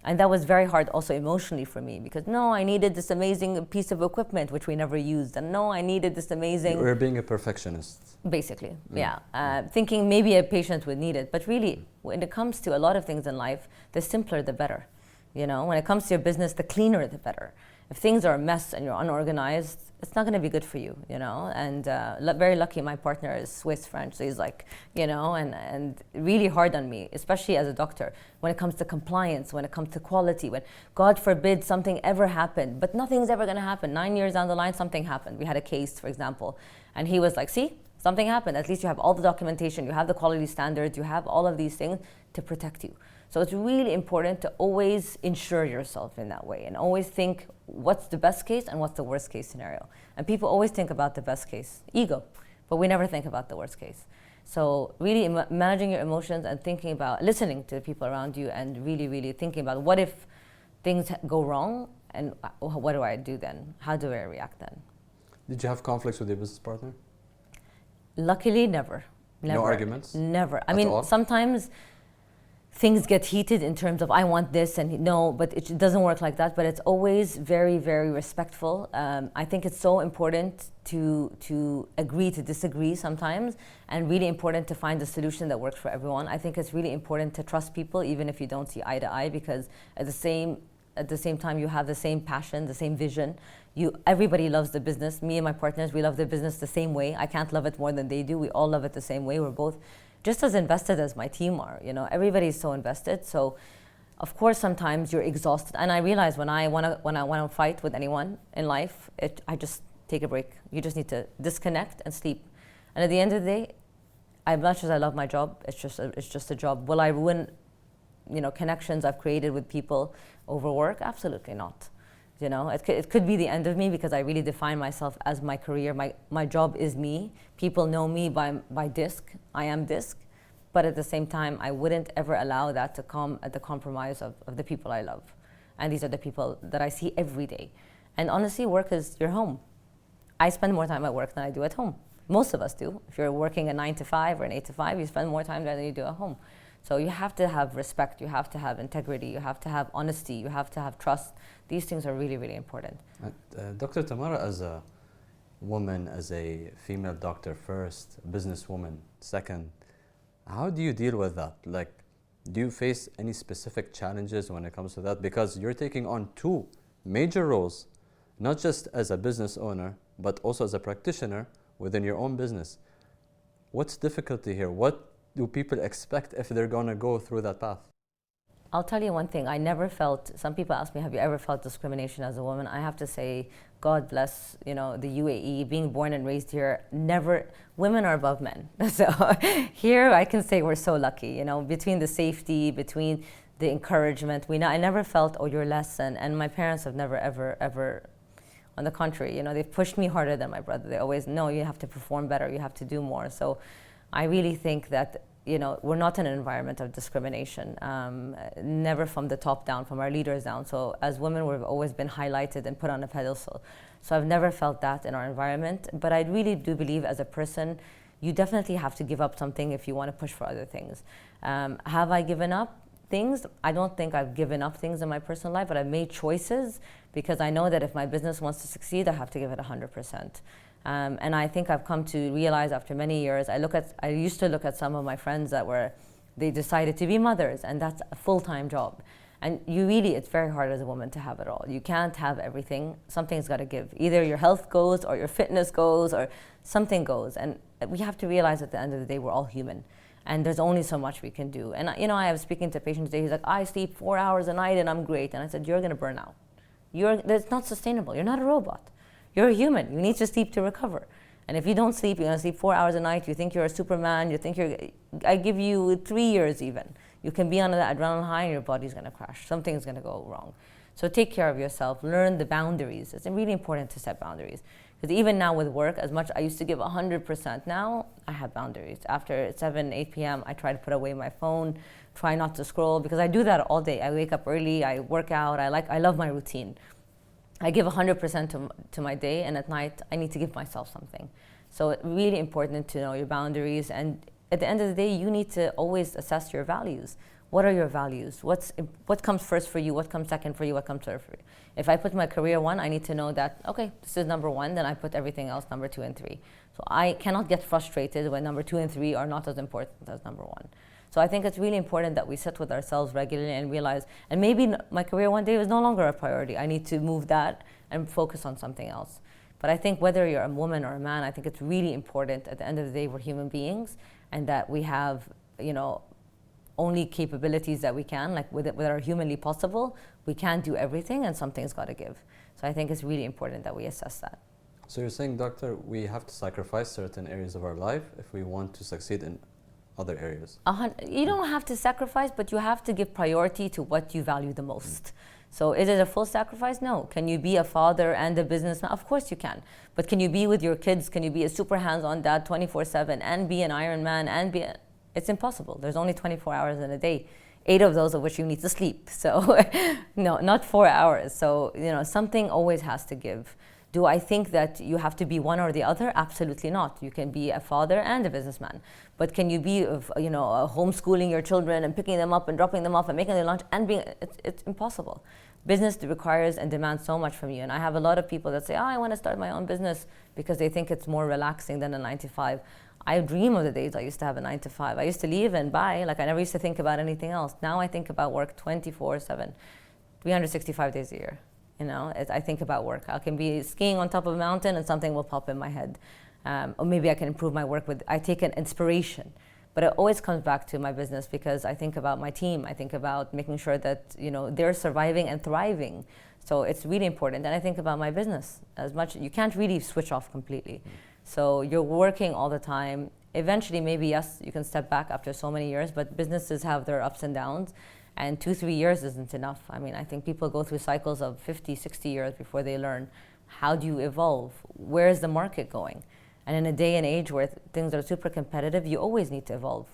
And that was very hard also emotionally for me, because no, I needed this amazing piece of equipment, which we never used. And no, I needed this amazing... You were being a perfectionist. Basically, yeah. Thinking maybe a patient would need it. But really, when it comes to a lot of things in life, the simpler, the better. When it comes to your business, the cleaner, the better. If things are a mess and you're unorganized, it's not going to be good for you, And very lucky, my partner is Swiss French, so he's like, and really hard on me, especially as a doctor, when it comes to compliance, when it comes to quality, when God forbid something ever happened, but nothing's ever going to happen. 9 years down the line, something happened. We had a case, for example, and he was like, see, something happened. At least you have all the documentation, you have the quality standards, you have all of these things to protect you. So it's really important to always insure yourself in that way and always think what's the best case and what's the worst case scenario. And people always think about the best case, ego, but we never think about the worst case. So really managing your emotions and thinking about listening to the people around you and really, really thinking about what if things go wrong and what do I do then? How do I react then? Did you have conflicts with your business partner? Luckily, never. No arguments? Never. I At mean, all? sometimes things get heated in terms of I want this and no, but it doesn't work like that. But it's always very, very respectful. I think it's so important to agree to disagree sometimes, and really important to find a solution that works for everyone. I think it's really important to trust people even if you don't see eye to eye, because at the same time you have the same passion, the same vision. Everybody loves the business. Me and my partners, we love the business the same way. I can't love it more than they do. We all love it the same way. We're both just as invested as my team are. Everybody's so invested. So of course sometimes you're exhausted, and I realize when I want to fight with anyone in life, I just take a break. You just need to disconnect and sleep. And at the end of the day, as much as I love my job, it's just a job. Will I ruin connections I've created with people over work? Absolutely not. It could be the end of me, because I really define myself as my career. My job is me. People know me by disc. I am disc. But at the same time, I wouldn't ever allow that to come at the compromise of the people I love. And these are the people that I see every day. And honestly, work is your home. I spend more time at work than I do at home. Most of us do. If you're working a 9 to 5 or an 8 to 5, you spend more time there than you do at home. So you have to have respect, you have to have integrity, you have to have honesty, you have to have trust. These things are really, really important. Dr. Tamara, as a woman, as a female doctor first, businesswoman second, how do you deal with that? Like, do you face any specific challenges when it comes to that? Because you're taking on two major roles, not just as a business owner, but also as a practitioner within your own business. What's difficulty here? What do people expect if they're going to go through that path? I'll tell you one thing. I never felt, some people ask me, have you ever felt discrimination as a woman? I have to say, God bless, the UAE, being born and raised here, never, women are above men. So here I can say we're so lucky, between the safety, between the encouragement. I never felt, oh, you're less, and my parents have never, ever, on the contrary, they've pushed me harder than my brother. They always, no, you have to perform better, you have to do more. So I really think that we're not in an environment of discrimination, never from the top down, from our leaders down. So as women, we've always been highlighted and put on a pedestal. So I've never felt that in our environment. But I really do believe as a person, you definitely have to give up something if you want to push for other things. Have I given up things? I don't think I've given up things in my personal life, but I've made choices because I know that if my business wants to succeed, I have to give it 100%. And I think I've come to realize after many years, I used to look at some of my friends they decided to be mothers, and that's a full-time job. And it's very hard as a woman to have it all. You can't have everything. Something's got to give. Either your health goes or your fitness goes or something goes. And we have to realize at the end of the day, we're all human. And there's only so much we can do. And I was speaking to a patient today, he's like, I sleep 4 hours a night and I'm great. And I said, you're gonna burn out. That's not sustainable. You're not a robot. You're a human. You need to sleep to recover. And if you don't sleep, you're going to sleep 4 hours a night. You think you're a Superman. I give you 3 years even. You can be on that adrenaline high and your body's going to crash. Something's going to go wrong. So take care of yourself. Learn the boundaries. It's really important to set boundaries. Because even now with work, as much I used to give 100%, now I have boundaries. After 7, 8 p.m., I try to put away my phone, try not to scroll, because I do that all day. I wake up early, I work out, I love my routine. I give 100% to my day, and at night, I need to give myself something. So it's really important to know your boundaries, and at the end of the day, you need to always assess your values. What are your values? What comes first for you? What comes second for you? What comes third for you? If I put my career 1, I need to know that, okay, this is number 1, then I put everything else number 2 and 3. So I cannot get frustrated when number 2 and 3 are not as important as number 1. So I think it's really important that we sit with ourselves regularly and realize, and maybe my career one day is no longer a priority. I need to move that and focus on something else. But I think whether you're a woman or a man, I think it's really important at the end of the day we're human beings, and that we have, only capabilities that we can, like with our humanly possible, we can't do everything and something's got to give. So I think it's really important that we assess that. So you're saying, doctor, we have to sacrifice certain areas of our life if we want to succeed in other areas? You don't have to sacrifice, but you have to give priority to what you value the most. So is it a full sacrifice? No. Can you be a father and a businessman? Of course you can. But can you be with your kids? Can you be a super hands-on dad 24/7 and be an Iron Man and be... It's impossible. There's only 24 hours in a day, 8 of those of which you need to sleep. So no, not 4 hours. So, something always has to give. Do I think that you have to be one or the other? Absolutely not. You can be a father and a businessman. But can you be, homeschooling your children and picking them up and dropping them off and making their lunch and being, it's impossible. Business requires and demands so much from you. And I have a lot of people that say, I want to start my own business because they think it's more relaxing than a 9 to 5. I dream of the days I used to have a 9 to 5. I used to leave and buy, I never used to think about anything else. Now I think about work 24/7, 365 days a year. I think about work. I can be skiing on top of a mountain and something will pop in my head. Or maybe I can improve my work I take an inspiration. But it always comes back to my business because I think about my team. I think about making sure that, they're surviving and thriving. So it's really important. And I think about my business as much. You can't really switch off completely. So you're working all the time. Eventually, maybe, yes, you can step back after so many years, but businesses have their ups and downs. And 2-3 years isn't enough. I think people go through cycles of 50, 60 years before they learn how do you evolve? Where is the market going? And in a day and age where things are super competitive, you always need to evolve.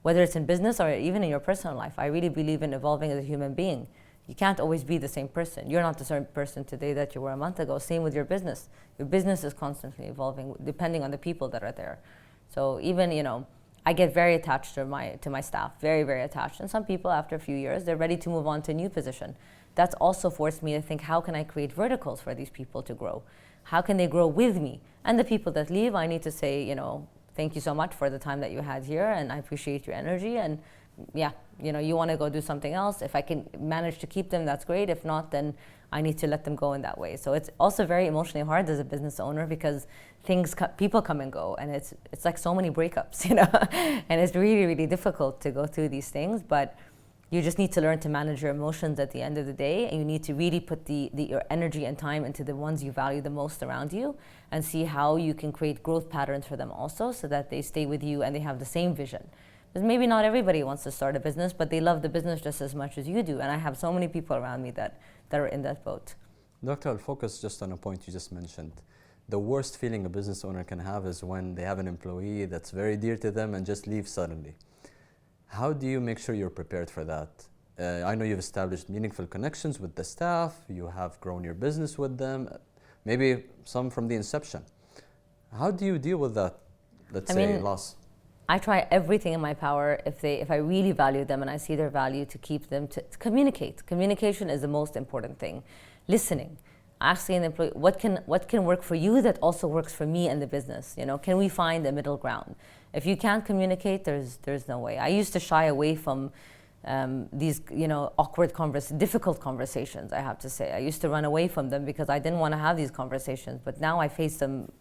Whether it's in business or even in your personal life, I really believe in evolving as a human being. You can't always be the same person. You're not the same person today that you were a month ago. Same with your business. Your business is constantly evolving depending on the people that are there. So even, I get very attached to my staff, very, very attached. And some people, after a few years, they're ready to move on to a new position. That's also forced me to think, how can I create verticals for these people to grow? How can they grow with me? And the people that leave, I need to say, thank you so much for the time that you had here, and I appreciate your energy. And yeah, you want to go do something else. If I can manage to keep them, that's great. If not, then I need to let them go in that way. So it's also very emotionally hard as a business owner, because people come and go, and it's like so many breakups, and it's really, really difficult to go through these things. But you just need to learn to manage your emotions at the end of the day, and you need to really put your energy and time into the ones you value the most around you, and see how you can create growth patterns for them also, so that they stay with you and they have the same vision. Because maybe not everybody wants to start a business, but they love the business just as much as you do. And I have so many people around me that are in that boat. Doctor, I'll focus just on a point you just mentioned. The worst feeling a business owner can have is when they have an employee that's very dear to them and just leaves suddenly. How do you make sure you're prepared for that? I know you've established meaningful connections with the staff, you have grown your business with them, maybe some from the inception. How do you deal with that, loss? I try everything in my power, if I really value them and I see their value, to keep them to communicate. Communication is the most important thing. Listening. Asking an employee, what can work for you that also works for me and the business? Can we find a middle ground? If you can't communicate, there's no way. I used to shy away from these awkward difficult conversations, I have to say. I used to run away from them because I didn't want to have these conversations, but now I face them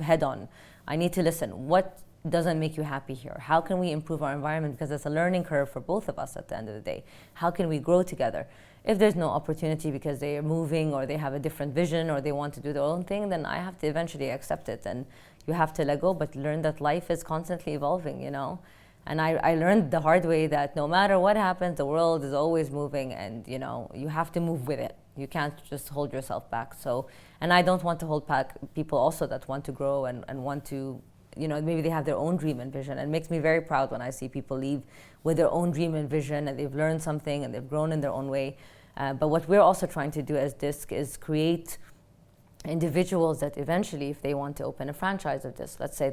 head on. I need to listen. What doesn't make you happy here? How can we improve our environment? Because it's a learning curve for both of us at the end of the day. How can we grow together? If there's no opportunity because they are moving or they have a different vision or they want to do their own thing, then I have to eventually accept it, and you have to let go, but learn that life is constantly evolving, And I learned the hard way that no matter what happens, the world is always moving, and you have to move with it. You can't just hold yourself back. And I don't want to hold back people also that want to grow and want to, maybe they have their own dream and vision. And it makes me very proud when I see people leave with their own dream and vision, and they've learned something and they've grown in their own way. But what we're also trying to do as DISC is create individuals that eventually, if they want to open a franchise of this, let's say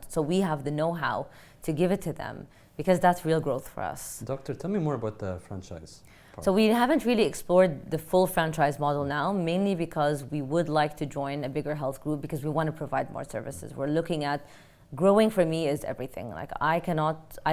so we have the know-how to give it to them, because that's real growth for us. Doctor, tell me more about the franchise part. So we haven't really explored the full franchise model now, mainly because we would like to join a bigger health group, because we want to provide more services. We're looking at growing. For me is everything. Like I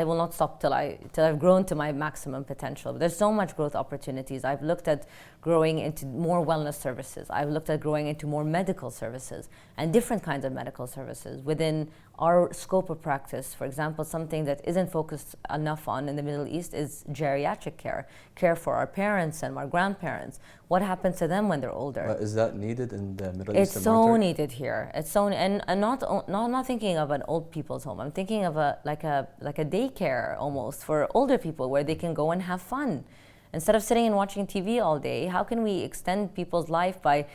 will not stop till I've grown to my maximum potential. There's so much growth opportunities. I've looked at growing into more wellness services. I've looked at growing into more medical services and different kinds of medical services within our scope of practice. For example, something that isn't focused enough on in the Middle East is geriatric care for our parents and our grandparents. What happens to them when they're older? Is that needed in the Middle East? It's so needed here. It's so, and not thinking of an old people's home. I'm thinking of a daycare almost for older people, where they can go and have fun. Instead of sitting and watching TV all day, how can we extend people's life by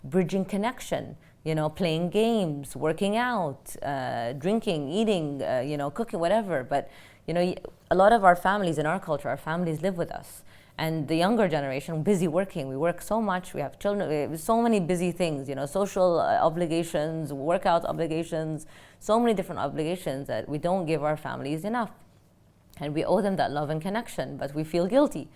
bridging connection? Playing games, working out, drinking, eating, cooking, whatever. But, a lot of our families in our culture, our families live with us. And the younger generation, busy working. We work so much. We have children. We have so many busy things, social obligations, workout obligations, so many different obligations that we don't give our families enough. And we owe them that love and connection, but we feel guilty.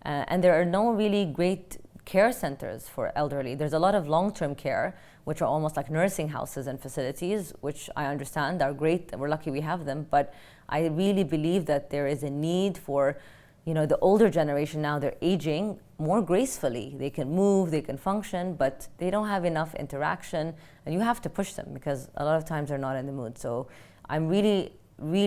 And there are no really great care centers for elderly. There's a lot of long-term care, which are almost like nursing houses and facilities, which I understand are great. We're lucky we have them. But I really believe that there is a need for, the older generation now, they're aging more gracefully. They can move, they can function, but they don't have enough interaction, and you have to push them because a lot of times they're not in the mood. So I'm really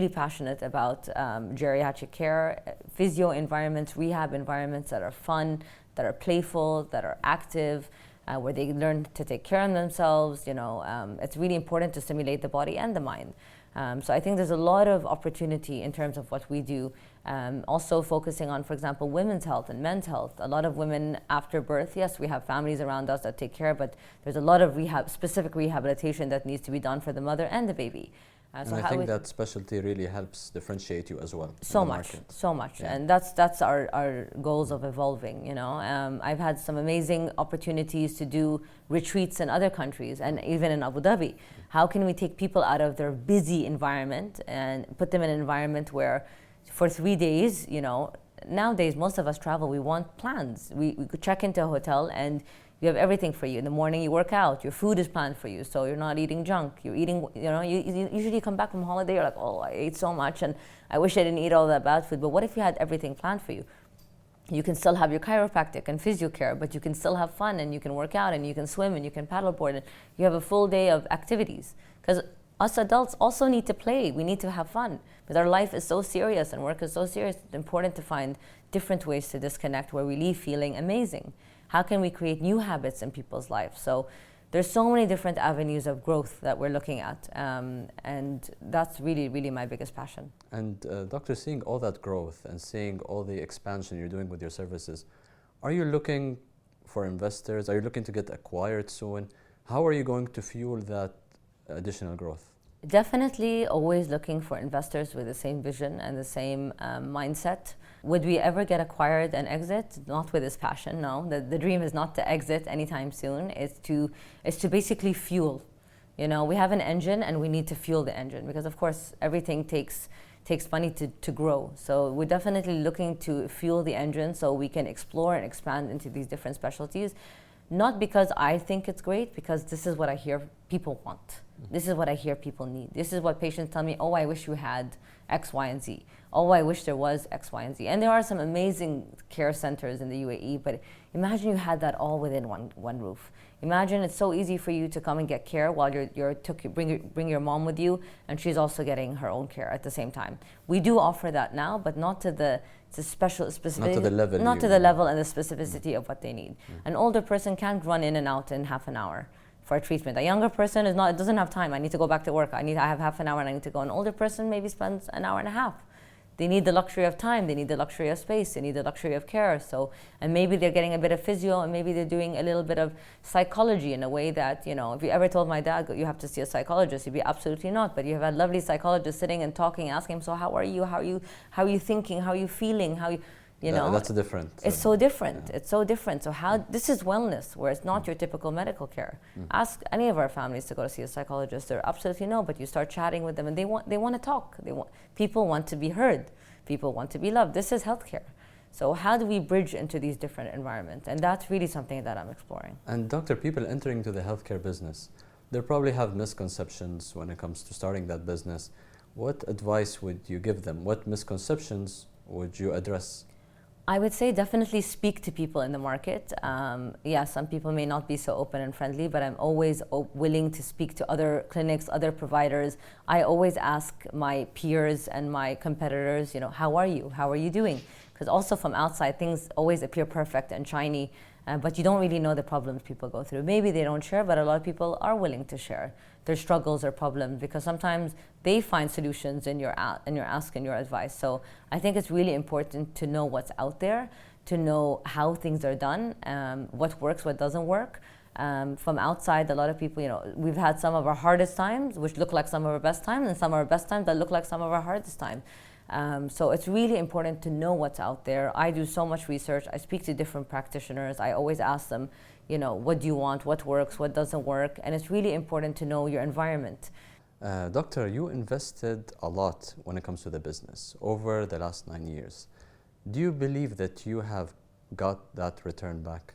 passionate about geriatric care, physio environments, rehab environments that are fun, that are playful, that are active, where they learn to take care of themselves. It's really important to stimulate the body and the mind. So I think there's a lot of opportunity in terms of what we do. Also focusing on, for example, women's health and men's health. A lot of women after birth, yes, we have families around us that take care, but there's a lot of specific rehabilitation that needs to be done for the mother and the baby. And I think that specialty really helps differentiate you as well. So much. Yeah. And that's our goals of evolving, you know. I've had some amazing opportunities to do retreats in other countries and even in Abu Dhabi. How can we take people out of their busy environment and put them in an environment where for 3 days, you know, nowadays most of us travel, we want plans. We could check into a hotel and you have everything for you. In the morning you work out, your food is planned for you, so you're not eating junk. You're eating, you know, you usually come back from holiday, you're like, oh, I ate so much and I wish I didn't eat all that bad food. But what if you had everything planned for you? You can still have your chiropractic and physio care, but you can still have fun and you can work out and you can swim and you can paddleboard and you have a full day of activities. Because us adults also need to play. We need to have fun. But our life is so serious and work is so serious. It's important to find different ways to disconnect where we leave feeling amazing. How can we create new habits in people's lives? So there's so many different avenues of growth that we're looking at. And that's really, really my biggest passion. And Doctor, seeing all that growth and seeing all the expansion you're doing with your services, are you looking for investors? Are you looking to get acquired soon? How are you going to fuel that additional growth? Definitely always looking for investors with the same vision and the same mindset. Would we ever get acquired and exit? Not with this passion, no. The dream is not to exit anytime soon. It's to basically fuel. You know, we have an engine and we need to fuel the engine because of course everything takes money to grow. So we're definitely looking to fuel the engine so we can explore and expand into these different specialties. Not because I think it's great, because this is what I hear people want. This is what I hear people need. This is what patients tell me, oh, I wish you had X, Y, and Z. Oh, I wish there was X, Y, and Z. And there are some amazing care centers in the UAE, but imagine you had that all within one roof. Imagine it's so easy for you to come and get care while bring your mom with you, and she's also getting her own care at the same time. We do offer that now, but not to the specific, not to the level, and the specificity of what they need. An older person can't run in and out in half an hour for a treatment. A younger person doesn't have time. I need to go back to work. I have half an hour and I need to go. An older person maybe spends an hour and a half. They need the luxury of time. They need the luxury of space. They need the luxury of care. So, and maybe they're getting a bit of physio, and maybe they're doing a little bit of psychology in a way that, you know, if you ever told my dad you have to see a psychologist, he'd be absolutely not. But you have a lovely psychologist sitting and talking, asking him, so how are you? How are you thinking? How are you feeling? You know, that's different. It's so different. Yeah. It's so different. So this is wellness, where it's not your typical medical care. Ask any of our families to go to see a psychologist. They're absolutely no. But you start chatting with them, and they want to talk. People want to be heard. People want to be loved. This is healthcare. So how do we bridge into these different environments? And that's really something that I'm exploring. And Doctor, people entering into the healthcare business, they probably have misconceptions when it comes to starting that business. What advice would you give them? What misconceptions would you address? I would say definitely speak to people in the market. Some people may not be so open and friendly, but I'm always willing to speak to other clinics, other providers. I always ask my peers and my competitors, you know, how are you? How are you doing? Because also from outside, things always appear perfect and shiny, but you don't really know the problems people go through. Maybe they don't share, but a lot of people are willing to share their struggles or problems, because sometimes they find solutions in your ask and your advice. So I think it's really important to know what's out there, to know how things are done, what works, what doesn't work. From outside, a lot of people, you know, we've had some of our hardest times, which look like some of our best times, and some of our best times that look like some of our hardest times. So it's really important to know what's out there. I do so much research. I speak to different practitioners. I always ask them, you know, what do you want, what works, what doesn't work? And it's really important to know your environment. Doctor, you invested a lot when it comes to the business over the last 9 years. Do you believe that you have got that return back?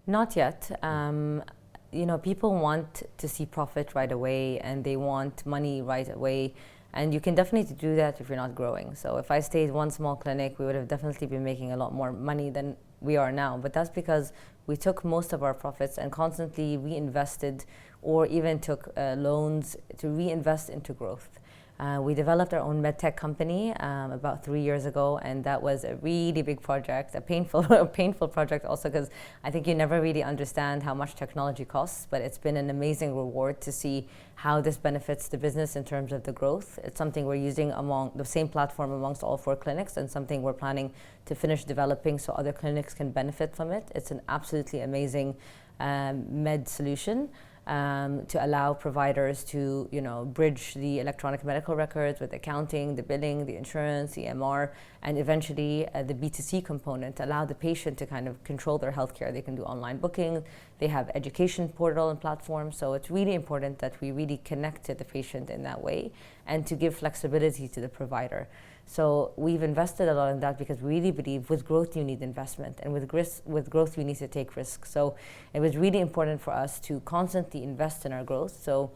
Not yet. You know, people want to see profit right away, and they want money right away. And you can definitely do that if you're not growing. So if I stayed one small clinic, we would have definitely been making a lot more money than we are now. But that's because we took most of our profits and constantly reinvested, or even took loans to reinvest into growth. We developed our own medtech company about 3 years ago, and that was a really big project, a painful project also, because I think you never really understand how much technology costs, but it's been an amazing reward to see how this benefits the business in terms of the growth. It's something we're using among the same platform amongst all 4 clinics, and something we're planning to finish developing so other clinics can benefit from it. It's an absolutely amazing med solution. to allow providers to, bridge the electronic medical records with accounting, the billing, the insurance, the EMR, and eventually the B2C component, allow the patient to kind of control their healthcare. They can do online booking, they have education portal and platforms. So it's really important that we really connect to the patient in that way and to give flexibility to the provider. So we've invested a lot in that because we really believe with growth you need investment, and with growth you need to take risks. So it was really important for us to constantly invest in our growth. So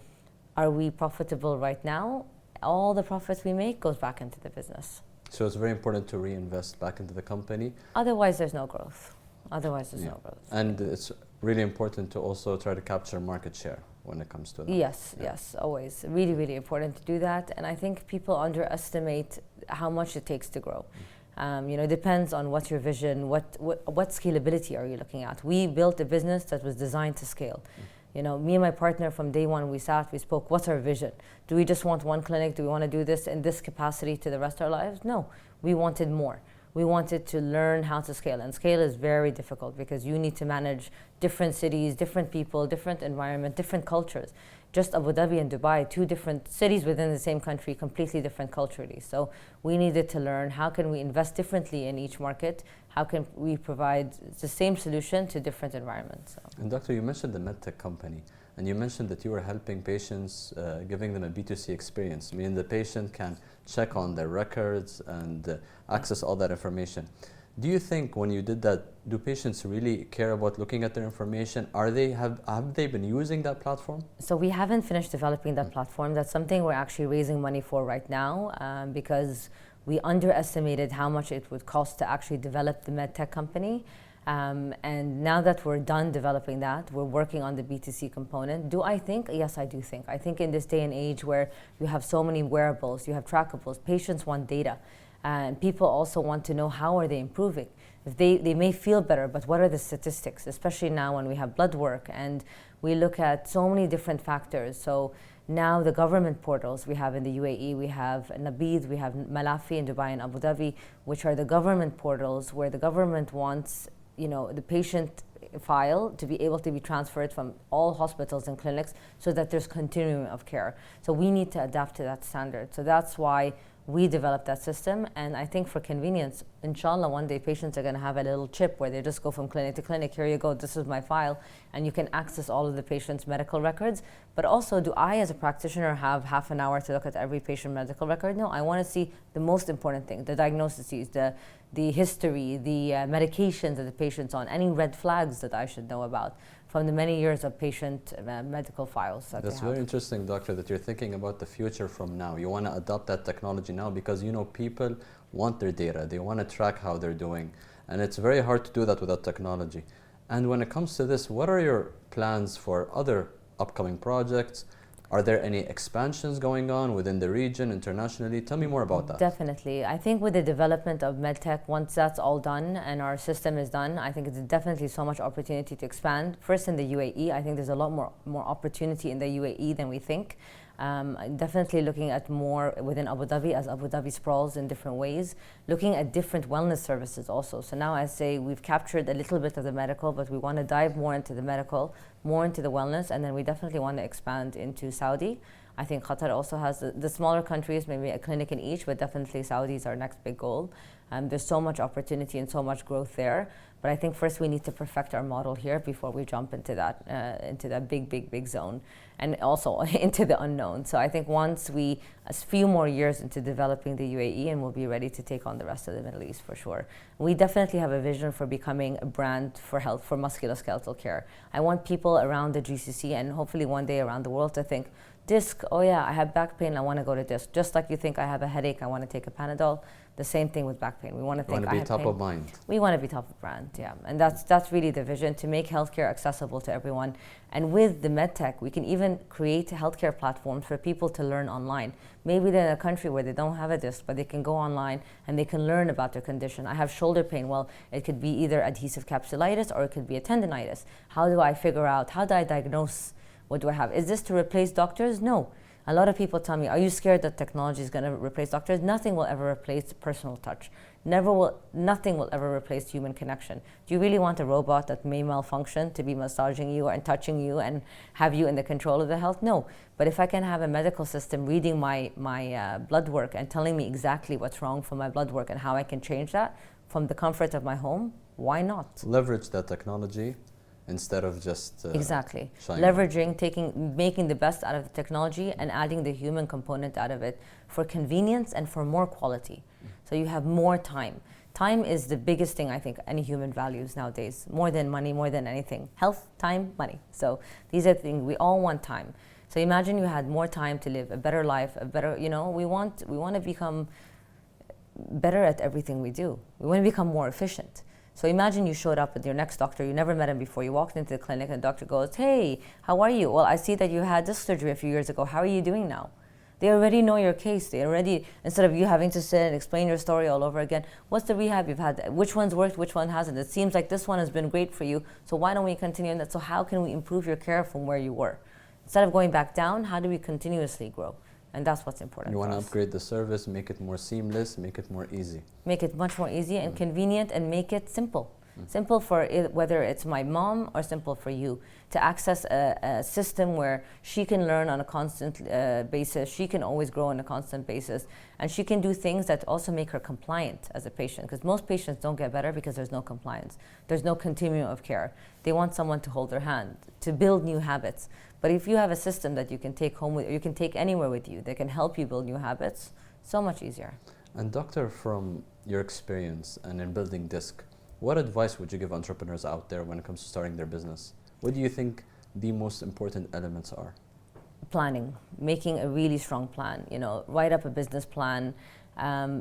are we profitable right now? All the profits we make goes back into the business. So it's very important to reinvest back into the company. Otherwise there's no growth. No growth. And it's really important to also try to capture market share when it comes to that. Yes, always. Really, really important to do that. And I think people underestimate how much it takes to grow. It depends on what's your vision, what scalability are you looking at. We built a business that was designed to scale. Me and my partner from day one, we spoke, what's our vision? Do we just want one clinic? Do we want to do this in this capacity to the rest of our lives? No, we wanted more. We wanted to learn how to scale, and scale is very difficult because you need to manage different cities, different people, different environment, different cultures. Just Abu Dhabi and Dubai, two different cities within the same country, completely different culturally. So we needed to learn how can we invest differently in each market, how can we provide the same solution to different environments. So. And Doctor, you mentioned the medtech company, and you mentioned that you were helping patients, giving them a B2C experience, meaning the patient can check on their records and access all that information. Do you think when you did that, do patients really care about looking at their information? Have they been using that platform? So we haven't finished developing that platform. That's something we're actually raising money for right now because we underestimated how much it would cost to actually develop the medtech company. And now that we're done developing that, we're working on the B2C component. Do I think? Yes, I do think. I think in this day and age where you have so many wearables, you have trackables, patients want data. And people also want to know how are they improving. If they may feel better, but what are the statistics, especially now when we have blood work and we look at so many different factors. So now the government portals we have in the UAE, we have Nabid, we have Malafi in Dubai and Abu Dhabi, which are the government portals where the government wants the patient file to be able to be transferred from all hospitals and clinics so that there's continuum of care. So we need to adapt to that standard. So that's why we developed that system, and I think for convenience, inshallah, one day patients are going to have a little chip where they just go from clinic to clinic, here you go, this is my file, and you can access all of the patient's medical records. But also, do I as a practitioner have half an hour to look at every patient medical record? No, I want to see the most important thing, the diagnoses, the history, the medications that the patient's on, any red flags that I should know about from the many years of patient medical files that That's they have. very interesting, Doctor, that you're thinking about the future from now. You want to adopt that technology now because people want their data. They want to track how they're doing. And it's very hard to do that without technology. And when it comes to this, what are your plans for other upcoming projects? Are there any expansions going on within the region, internationally? Tell me more about that. Definitely. I think with the development of medtech, once that's all done and our system is done, I think it's definitely so much opportunity to expand. First in the UAE, I think there's a lot more opportunity in the UAE than we think. Definitely looking at more within Abu Dhabi as Abu Dhabi sprawls in different ways, looking at different wellness services also. So now I say we've captured a little bit of the medical, but we want to dive more into the medical, more into the wellness, and then we definitely want to expand into Saudi. I think Qatar also has the smaller countries, maybe a clinic in each, but definitely Saudi is our next big goal. There's so much opportunity and so much growth there. But I think first we need to perfect our model here before we jump into that big zone, and also into the unknown. So I think once a few more years into developing the UAE, and we'll be ready to take on the rest of the Middle East for sure. We definitely have a vision for becoming a brand for health, for musculoskeletal care. I want people around the GCC and hopefully one day around the world to think, disc, oh yeah, I have back pain, I want to go to disc. Just like you think I have a headache, I want to take a Panadol. The same thing with back pain. We want to think I have top pain. of mind. We want to be top of brand, yeah. And that's really the vision, to make healthcare accessible to everyone. And with the medtech, we can even create healthcare platforms for people to learn online. Maybe they're in a country where they don't have a disc, but they can go online and they can learn about their condition. I have shoulder pain. Well, it could be either adhesive capsulitis or it could be a tendonitis. How do I figure out, how do I diagnose? What do I have? Is this to replace doctors? No. A lot of people tell me, are you scared that technology is going to replace doctors? Nothing will ever replace personal touch. Nothing will ever replace human connection. Do you really want a robot that may malfunction to be massaging you and touching you and have you in the control of the health? No. But if I can have a medical system reading my blood work and telling me exactly what's wrong from my blood work and how I can change that from the comfort of my home, why not? Leverage that technology instead of just exactly shining. Leveraging, making the best out of the technology and adding the human component out of it for convenience and for more quality. So you have more time. Time is the biggest thing I think any human values nowadays, more than money, more than anything. Health, time, money. So these are the things, we all want time. So imagine you had more time to live a better life, a better, we want to become better at everything we do. We want to become more efficient. So imagine you showed up with your next doctor, you never met him before, you walked into the clinic and the doctor goes, hey, how are you? Well, I see that you had this surgery a few years ago, how are you doing now? They already know your case, instead of you having to sit and explain your story all over again, what's the rehab you've had, which one's worked, which one hasn't? It seems like this one has been great for you, so why don't we continue in that? So how can we improve your care from where you were? Instead of going back down, how do we continuously grow? And that's what's important. You want to upgrade the service, make it more seamless, make it more easy. Make it much more easy and convenient, and make it simple. Simple for whether it's my mom or simple for you to access a system where she can learn on a constant basis, she can always grow on a constant basis, and she can do things that also make her compliant as a patient, because most patients don't get better because there's no compliance. There's no continuum of care. They want someone to hold their hand, to build new habits. But if you have a system that you can take home with, or you can take anywhere with you, that can help you build new habits, so much easier. And doctor, from your experience and in building DISC, what advice would you give entrepreneurs out there when it comes to starting their business? What do you think the most important elements are? Planning, making a really strong plan. Write up a business plan,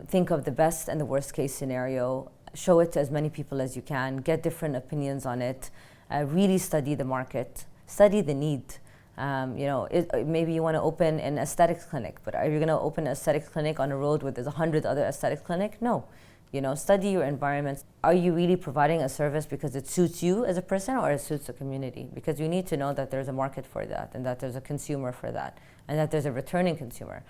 think of the best and the worst case scenario, show it to as many people as you can, get different opinions on it, really study the market, study the need. Maybe you want to open an aesthetics clinic, but are you going to open an aesthetics clinic on a road where there's 100 other aesthetics clinics? No. Study your environment. Are you really providing a service because it suits you as a person or it suits the community? Because you need to know that there's a market for that, and that there's a consumer for that, and that there's a returning consumer.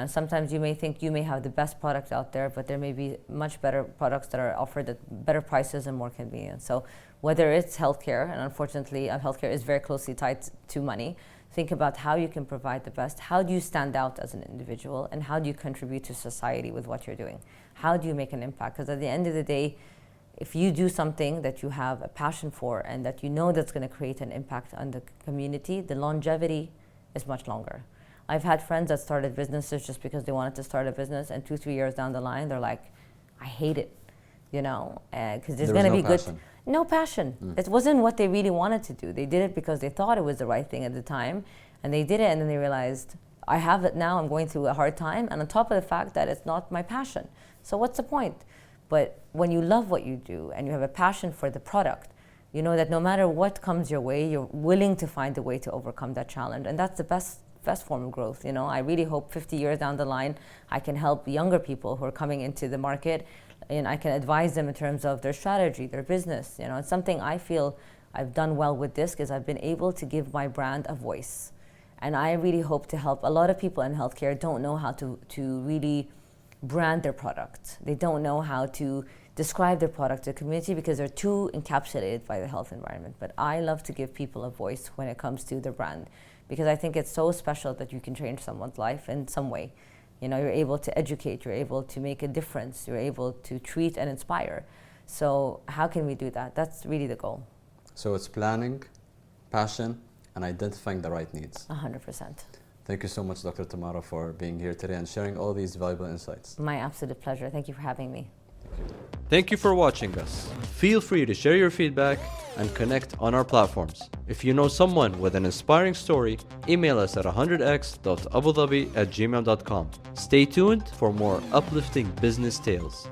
Sometimes you may think you may have the best product out there, but there may be much better products that are offered at better prices and more convenient. So whether it's healthcare, and unfortunately healthcare is very closely tied to money, think about how you can provide the best. How do you stand out as an individual, and how do you contribute to society with what you're doing? How do you make an impact? Because at the end of the day, if you do something that you have a passion for and that you know that's going to create an impact on the community, the longevity is much longer. I've had friends that started businesses just because they wanted to start a business, and 2-3 years down the line, they're like, I hate it, because there's going to be good. No passion. It wasn't what they really wanted to do. They did it because they thought it was the right thing at the time, and they did it, and then they realized, I have it now, I'm going through a hard time, and on top of the fact that it's not my passion. So what's the point? But when you love what you do and you have a passion for the product, you know that no matter what comes your way, you're willing to find a way to overcome that challenge, and that's the best form of growth. I really hope 50 years down the line, I can help younger people who are coming into the market, and I can advise them in terms of their strategy, their business. It's something I feel I've done well with DISC, is I've been able to give my brand a voice. And I really hope to help. A lot of people in healthcare don't know how to really brand their product. They don't know how to describe their product to the community because they're too encapsulated by the health environment. But I love to give people a voice when it comes to their brand, because I think it's so special that you can change someone's life in some way. You're able to educate, you're able to make a difference, you're able to treat and inspire. So how can we do that? That's really the goal. So it's planning, passion, and identifying the right needs. 100%. Thank you so much, Dr. Tamara, for being here today and sharing all these valuable insights. My absolute pleasure. Thank you for having me. Thank you for watching us. Feel free to share your feedback and connect on our platforms. If you know someone with an inspiring story, email us at 100x.abudhabi@gmail.com. Stay tuned for more uplifting business tales.